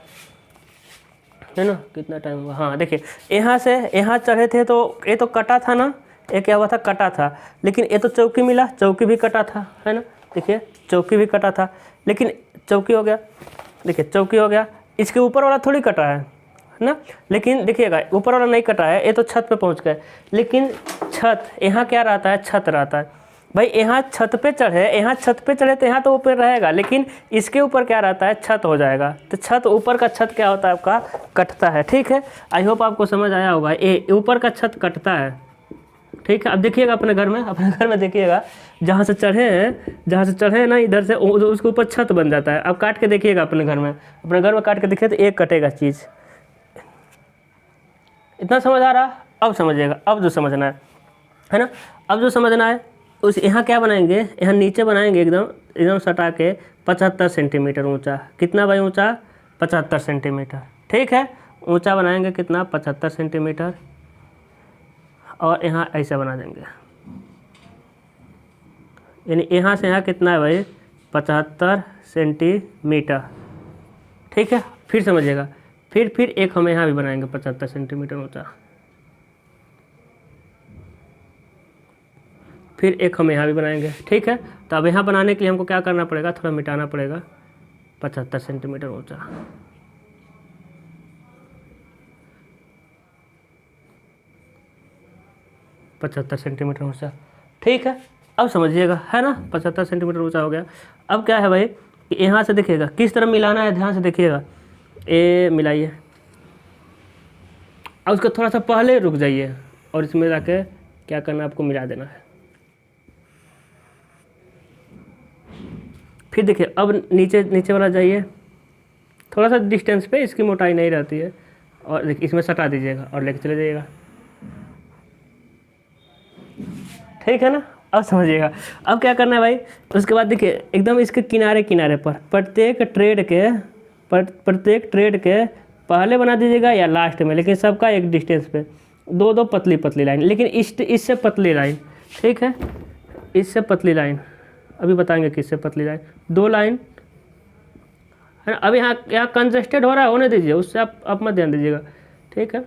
ना, कितना टाइम हुआ, हाँ देखिए यहाँ से यहाँ चढ़े थे तो ये तो कटा था ना, ये क्या हुआ था, कटा था। लेकिन ये तो चौकी मिला, चौकी भी कटा था, है ना, देखिए चौकी भी कटा था, लेकिन चौकी हो गया, देखिए चौकी हो गया। इसके ऊपर वाला थोड़ी कटा है ना, लेकिन देखिएगा ऊपर वाला नहीं कटा है, ये तो छत पे पहुंच गए। लेकिन छत यहाँ क्या रहता है, छत रहता है भाई। यहाँ छत पे चढ़े, यहाँ छत पे चढ़े तो यहाँ तो ऊपर रहेगा, लेकिन इसके ऊपर क्या रहता है, छत हो जाएगा। तो छत, ऊपर का छत क्या होता है आपका, कटता है। ठीक है, आई होप आपको समझ आया होगा। ये ऊपर का छत कटता है, ठीक है। अब देखिएगा अपने घर में देखिएगा, जहाँ से चढ़े हैं ना, इधर से उसके ऊपर छत बन जाता है। अब काट के देखिएगा अपने घर में काट के देखिए तो एक कटेगा चीज़। इतना समझ आ रहा, अब समझिएगा। अब जो समझना है ना, अब जो समझना है उस, यहाँ क्या बनाएंगे, यहाँ नीचे बनाएंगे एकदम सटा के 75 सेंटीमीटर ऊँचा। कितना भाई ऊँचा, 75 सेंटीमीटर, ठीक है। ऊँचा बनाएंगे कितना, 75 सेंटीमीटर, और यहाँ ऐसा बना देंगे, यानी यहाँ से यहाँ कितना है भाई, 75 सेंटीमीटर, ठीक है। फिर समझिएगा, फिर एक हम यहाँ भी बनाएंगे 75 सेंटीमीटर ऊँचा, फिर एक हम यहाँ भी बनाएंगे, ठीक है। तो अब यहाँ बनाने के लिए हमको क्या करना पड़ेगा, थोड़ा मिटाना पड़ेगा। 75 सेंटीमीटर ऊँचा, पचहत्तर सेंटीमीटर ऊँचा, ठीक है। अब समझिएगा, है ना, 75 सेंटीमीटर ऊँचा हो गया। अब क्या है भाई, कि यहाँ से देखिएगा किस तरह मिलाना है, ध्यान से देखिएगा। ये मिलाइए, अब उसको थोड़ा सा पहले रुक जाइए, और इसमें जाके क्या करना है, आपको मिला देना है। फिर देखिए, अब नीचे वाला जाइए, थोड़ा सा डिस्टेंस पे, इसकी मोटाई नहीं रहती है, और देखिए इसमें सटा दीजिएगा और लेके चले जाइएगा, ठीक है ना। अब समझिएगा। अब क्या करना है भाई, उसके बाद देखिए एकदम इसके किनारे किनारे पर प्रत्येक ट्रेड के पहले बना दीजिएगा या लास्ट में, लेकिन सबका एक डिस्टेंस पे दो दो पतली पतली लाइन, लेकिन इससे पतली लाइन, ठीक है, इससे पतली लाइन, अभी बताएंगे किससे पतली लाइन, 2 लाइन है ना। अब यहाँ कंजस्टेड हो रहा है, होने दीजिए, उससे आप मत ध्यान दीजिएगा, ठीक है।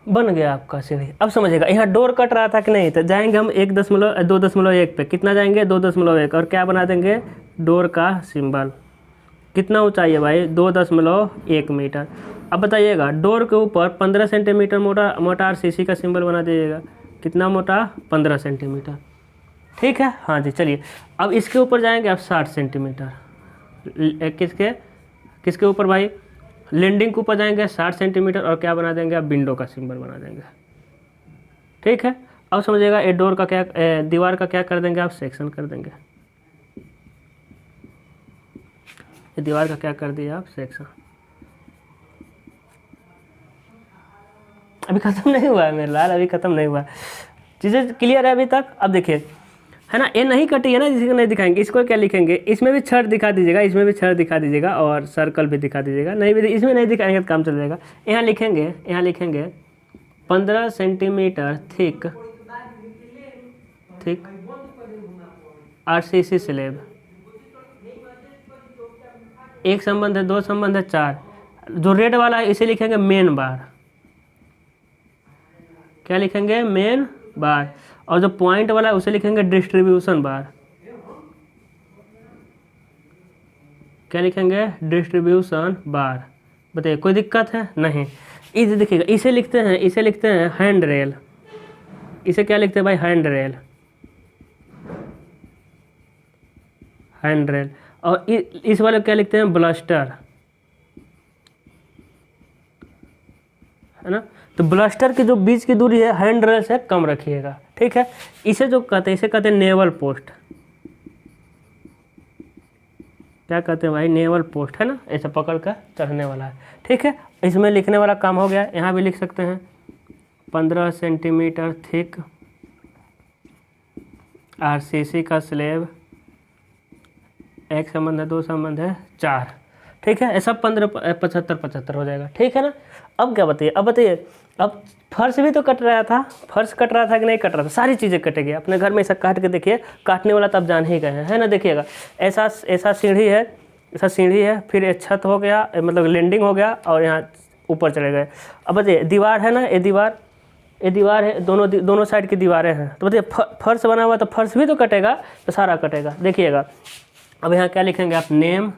बन गया आपका सीढ़ी। अब समझिएगा यहाँ डोर कट रहा था कि नहीं, तो जाएंगे हम 2.1 पे, कितना जाएंगे 2.1, और क्या बना देंगे डोर का सिंबल। कितना ऊंचाई है भाई 2.1 मीटर। अब बताइएगा डोर के ऊपर 15 सेंटीमीटर मोटा RCC का सिंबल बना दीजिएगा। कितना मोटा 15 सेंटीमीटर, ठीक है। हाँ जी चलिए, अब इसके ऊपर जाएंगे आप 60 सेंटीमीटर, किसके ऊपर भाई, लैंडिंग के ऊपर जाएंगे 60 सेंटीमीटर, और क्या बना देंगे आप विंडो का सिंबल बना देंगे, ठीक है। अब समझिएगा ये डोर का क्या, दीवार का क्या कर देंगे आप, सेक्शन कर देंगे। ये दीवार का क्या कर दिया आप, सेक्शन। अभी खत्म नहीं हुआ है मेरे लाल, अभी खत्म नहीं हुआ, चीज़ें क्लियर है अभी तक। अब देखिए है ना, ये नहीं कटी है ना, जिसको नहीं दिखाएंगे, इसको क्या लिखेंगे, इसमें भी छड़ दिखा दीजिएगा, इसमें भी छड़ दिखा दीजिएगा, और सर्कल भी दिखा दीजिएगा। नहीं भी इसमें नहीं दिखाएंगे तो काम चल जाएगा। यहाँ लिखेंगे 15 सेंटीमीटर थिक RCC स्लैब। एक संबंध है, 2 संबंध है, 4। जो रेड वाला है इसे लिखेंगे मेन बार। क्या लिखेंगे, मेन बार। और जो पॉइंट वाला है उसे लिखेंगे डिस्ट्रीब्यूशन बार। क्या लिखेंगे, डिस्ट्रीब्यूशन बार। बताइए कोई दिक्कत है, नहीं। इसे देखिएगा, इसे लिखते हैं हैंड रेल। इसे क्या लिखते हैं भाई, हैंड रेल। और इस वाले क्या लिखते हैं, ब्लास्टर, है ना। तो ब्लास्टर की जो बीच की दूरी है हैंड रेल से कम रखिएगा, ठीक है। इसे कहते हैं नेवल पोस्ट। क्या कहते हैं भाई, नेवल पोस्ट, है ना, ऐसे पकड़ कर चढ़ने वाला है, ठीक है। इसमें लिखने वाला काम हो गया। यहाँ भी लिख सकते हैं 15 सेंटीमीटर थिक RCC का स्लैब, एक संबंध है, 2 संबंध है, 4, ठीक है। ऐसा 15 75 हो जाएगा, ठीक है ना। अब क्या बताइए, अब फर्श भी तो कट रहा था, कि नहीं कट रहा था, सारी चीज़ें कटेगी। अपने घर में ऐसा काट के देखिए, काटने वाला तो आप जान ही गए हैं, है ना। देखिएगा ऐसा सीढ़ी है, फिर ये छत हो गया, मतलब लैंडिंग हो गया, और यहाँ ऊपर चले गए। अब बताइए दीवार है ना, ये दीवार है, दोनों साइड की दीवारें हैं। तो बताइए फर्श बना हुआ, तो फर्श भी तो कटेगा, तो सारा कटेगा। देखिएगा अब यहाँ क्या लिखेंगे आप, नेम,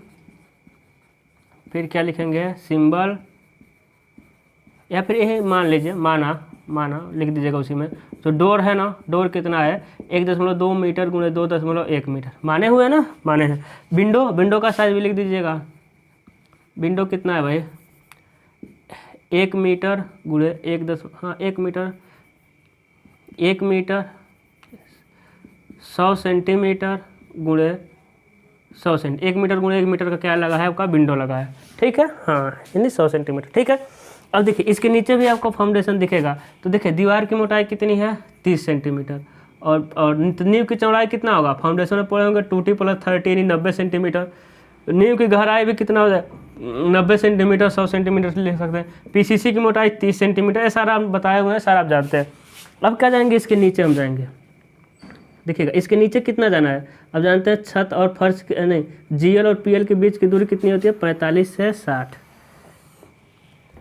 फिर क्या लिखेंगे, सिंबल, या फिर यही मान लीजिए माना लिख दीजिएगा उसी में। तो डोर है ना, डोर कितना है 1.2 मीटर गुणे 2.1 मीटर, माने हुए ना, माने हैं। विंडो का साइज भी लिख दीजिएगा। विंडो कितना है भाई, 1 मीटर गुणे 1 मीटर 100 सेंटीमीटर गुणे 100 सेंटी, 1 मीटर गुणे 1 मीटर का क्या लगा है आपका, विंडो लगा है, ठीक है। हाँ यानी 100 सेंटीमीटर, ठीक है। अब देखिए इसके नीचे भी आपको फाउंडेशन दिखेगा। तो देखिए दीवार की मोटाई कितनी है, 30 सेंटीमीटर, और नींव की चौड़ाई कितना होगा, फाउंडेशन में पड़े होंगे 2T + 30 यानी 90 सेंटीमीटर। नींव की गहराई भी कितना हो जाए, 90 सेंटीमीटर, 100 सेंटीमीटर लिख सकते हैं। PCC की मोटाई 30 सेंटीमीटर, ये सारा हम बताए हुए हैं, सारा आप जानते हैं। अब क्या जाएंगे, इसके नीचे हम जाएंगे। देखिएगा इसके नीचे कितना जाना है, अब जानते हैं छत और फर्श नहीं, GL और PL के बीच की दूरी कितनी होती है, 45 से 60,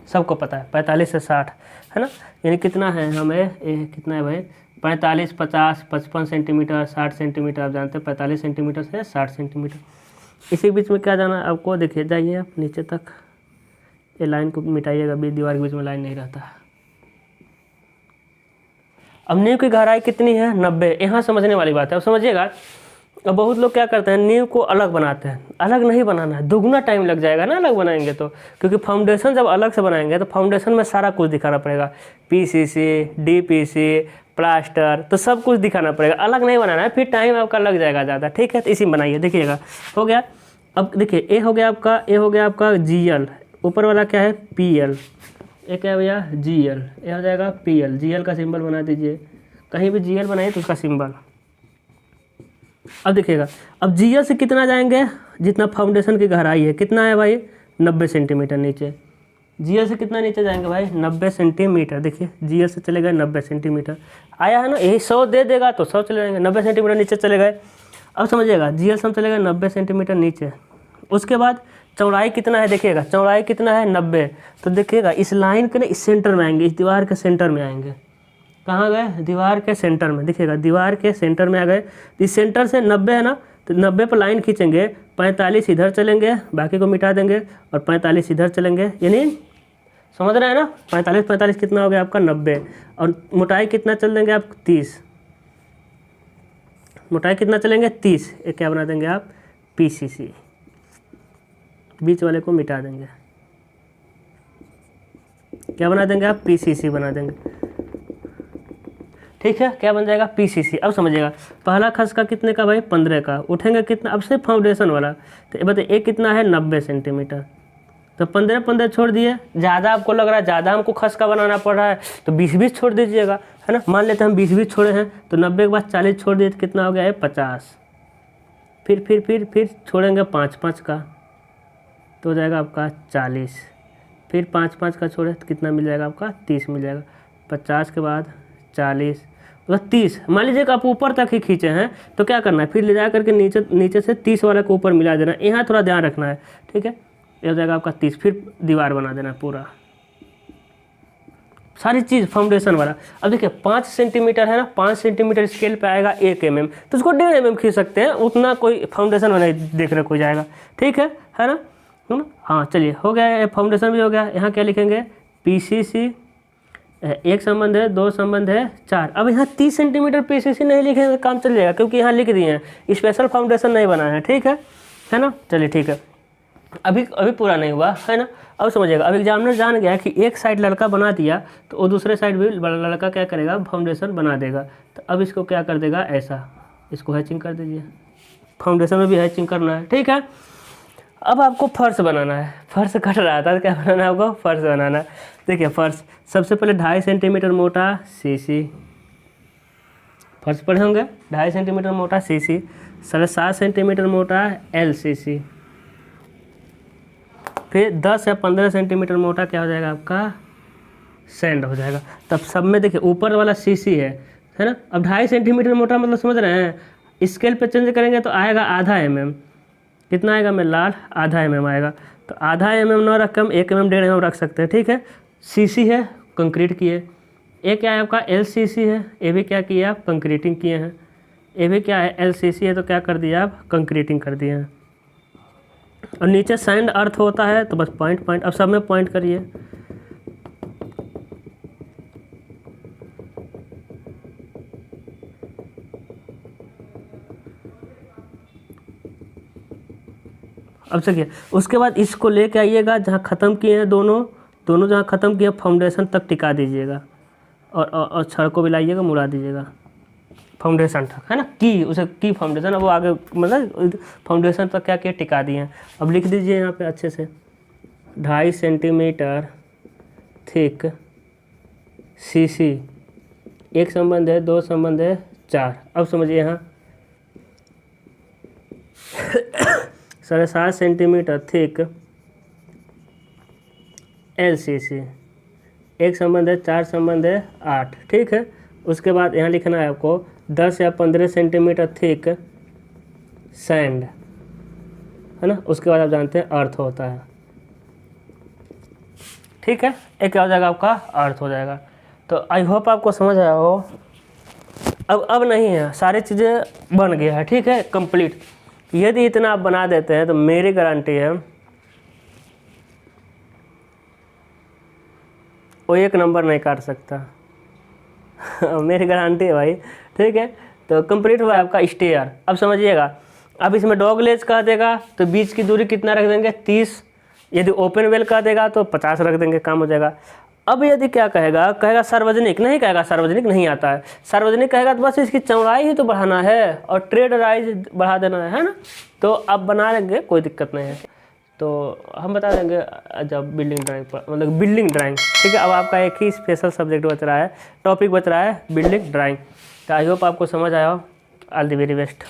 सबको पता है 45 से 60, है ना। यानी कितना है हमें, कितना है भाई, 45, 50, 55 सेंटीमीटर, 60 सेंटीमीटर, आप जानते हैं 45 सेंटीमीटर से 60 सेंटीमीटर। इसी बीच में क्या जाना है आपको, देखिए जाइए आप नीचे तक, ये लाइन को मिटाइएगा, बीच दीवार के बीच में लाइन नहीं रहता है। अब नींव की गहराई कितनी है, 90। यहाँ समझने वाली बात है, अब समझिएगा। अब बहुत लोग क्या करते हैं, नींव को अलग बनाते हैं। अलग नहीं बनाना है, दुगना टाइम लग जाएगा ना अलग बनाएंगे तो, क्योंकि फाउंडेशन जब अलग से बनाएंगे तो फाउंडेशन में सारा कुछ दिखाना पड़ेगा, PCC, DPC, प्लास्टर, तो सब कुछ दिखाना पड़ेगा, अलग नहीं बनाना है, फिर टाइम आपका लग जाएगा ज़्यादा। ठीक है, तो इसी में बनाइए, देखिएगा हो गया। अब देखिए ए हो गया आपका GL, ऊपर वाला क्या है PL, ये क्या है भैया GL, ये हो जाएगा PL, GL का सिंबल बना दीजिए, कहीं भी GL बनाइए तो उसका सिंबल। अब देखिएगा, अब GL से कितना जाएंगे, जितना फाउंडेशन की गहराई है, कितना है भाई 90 सेंटीमीटर नीचे। GL से कितना नीचे जाएंगे भाई 90 सेंटीमीटर। देखिए GL से चले गए 90 सेंटीमीटर, आया है ना, यही 100 दे देगा तो 100 चले जाएंगे, 90 सेंटीमीटर नीचे चले गए। अब समझिएगा GL से हम चले गए 90 सेंटीमीटर नीचे, उसके बाद चौड़ाई कितना है, देखिएगा चौड़ाई कितना है 90, तो देखिएगा इस लाइन के ना इस सेंटर में आएंगे, इस दीवार के सेंटर में आएंगे। कहाँ गए, दीवार के सेंटर में, देखिएगा दीवार के सेंटर में आ गए। इस सेंटर से 90 है ना, तो 90 पर लाइन खींचेंगे, 45 इधर चलेंगे, बाकी को मिटा देंगे, और 45 इधर चलेंगे, यानी समझ रहे हैं ना, 45 कितना हो गया आपका 90, और मोटाई कितना चल देंगे आप 30, मोटाई कितना चलेंगे 30, ये क्या बना देंगे आप PCC, बीच वाले को मिटा देंगे, क्या बना देंगे आप PCC बना देंगे। ठीक है, क्या बन जाएगा PCC। अब समझिएगा पहला खसका कितने का भाई 15 का, उठेंगे कितना, अब से फाउंडेशन वाला, तो बताइए ये कितना है 90 सेंटीमीटर, तो 15 छोड़ दिए, ज़्यादा आपको लग रहा है ज़्यादा हमको खसका बनाना पड़ रहा है तो 20 छोड़ दीजिएगा, है ना। मान लेते हैं हम 20 छोड़े हैं, तो 90 के बाद 40 छोड़ दिए तो कितना हो गया है 50, फिर छोड़ेंगे 5 का, तो हो जाएगा आपका 40, फिर 5 का छोड़े तो कितना मिल जाएगा आपका 30 मिल जाएगा, 50 के बाद 40 तो 30। मान लीजिए कि आप ऊपर तक ही खींचे हैं तो क्या करना है, फिर ले जा करके नीचे से 30 वाले को ऊपर मिला देना, यहाँ थोड़ा ध्यान रखना है। ठीक है, ये हो जाएगा आपका 30, फिर दीवार बना देना पूरा, सारी चीज़ फाउंडेशन वाला। अब देखिए 5 सेंटीमीटर है ना, 5 सेंटीमीटर स्केल पे आएगा 1 mm, तो उसको 1.5 mm खींच सकते हैं, उतना कोई फाउंडेशन में नहीं देख रहे कोई जाएगा। ठीक है ना, हाँ चलिए हो गया, फाउंडेशन भी हो गया। यहाँ क्या लिखेंगे PCC, 1 संबंध है, 2 संबंध है, 4। अब यहाँ 30 सेंटीमीटर PCC नहीं लिखेंगे काम चल जाएगा, क्योंकि यहाँ लिख दिए हैं, स्पेशल फाउंडेशन नहीं बना है। ठीक है ना, चलिए ठीक है, अभी पूरा नहीं हुआ है ना। अब समझिएगा, अब एग्जामिनर जान गया कि एक साइड लड़का बना दिया तो वो दूसरे साइड भी लड़का क्या करेगा, फाउंडेशन बना देगा। तो अब इसको क्या कर देगा, ऐसा इसको हैचिंग कर दीजिए, फाउंडेशन में भी हैचिंग करना है। ठीक है, अब आपको फर्श बनाना है, फर्श कट रहा था तो क्या बनाना है आपको, फर्श बनाना है। देखिए फर्श सबसे पहले 2.5 सेंटीमीटर मोटा CC, फर्श पढ़े होंगे 2.5 सेंटीमीटर मोटा CC, 7.5 सेंटीमीटर मोटा LCC, फिर 10 या 15 सेंटीमीटर मोटा क्या हो जाएगा आपका सैंड हो जाएगा। तब सब में देखिए ऊपर वाला CC है ना। अब 2.5 सेंटीमीटर मोटा मतलब समझ रहे हैं, स्केल पे चेंज करेंगे तो आएगा आधा mm, कितना आएगा मैं लाल, आधा mm आएगा, तो आधा mm ना रख के हम 1 mm 1.5 mm रख सकते हैं। ठीक है, CC है कंक्रीट किए, ये क्या है आपका LCC है, ये भी क्या किए आप कंक्रीटिंग किए हैं, ये भी क्या है LCC है, तो क्या कर दिया आप कंक्रीटिंग कर दिए हैं। और नीचे सैंड अर्थ होता है, तो बस पॉइंट, अब सब में पॉइंट करिए। अब देखिए उसके बाद इसको लेके आइएगा जहाँ ख़त्म किए हैं, दोनों जहाँ ख़त्म किए फाउंडेशन तक टिका दीजिएगा, और छड़ को भी लाइएगा मुड़ा दीजिएगा फाउंडेशन तक, है ना। उसे की फाउंडेशन, अब वो आगे मतलब फाउंडेशन तक क्या किया टिका दिए हैं। अब लिख दीजिए यहाँ पे अच्छे से 2.5 सेंटीमीटर थिक CC, 1 संबंध है, 2 संबंध है, 4। अब समझिए यहाँ 7.5 सेंटीमीटर थिक LCC, 1 संबंध है, 4 संबंध है, 8। ठीक है, उसके बाद यहाँ लिखना है आपको 10 या 15 सेंटीमीटर थिक सैंड, है ना। उसके बाद आप जानते हैं अर्थ होता है। ठीक है, एक क्या हो जाएगा आपका अर्थ हो जाएगा। तो आई होप आपको समझ आया हो। अब नहीं है, सारी चीज़ें बन गया है। ठीक है, कंप्लीट। यदि इतना आप बना देते हैं तो मेरी गारंटी है वो 1 नंबर नहीं काट सकता मेरी गारंटी है भाई। ठीक है, तो कंप्लीट हुआ आपका स्टेयर। अब समझिएगा, अब इसमें डॉग लेज कह देगा तो बीच की दूरी कितना रख देंगे 30, यदि ओपन वेल कह देगा तो 50 रख देंगे, काम हो जाएगा। अब यदि क्या कहेगा, कहेगा सार्वजनिक, नहीं कहेगा सार्वजनिक नहीं आता है, सार्वजनिक कहेगा तो बस इसकी चौड़ाई ही तो बढ़ाना है और ट्रेड राइज बढ़ा देना है ना। तो अब बना लेंगे, कोई दिक्कत नहीं है। तो हम बता देंगे जब बिल्डिंग ड्राइंग पर, मतलब बिल्डिंग ड्राइंग, ठीक है। अब आपका एक ही स्पेशल सब्जेक्ट बच रहा है, टॉपिक बच रहा है बिल्डिंग ड्राइंग। तो आई होप आपको समझ आया हो। All the very best.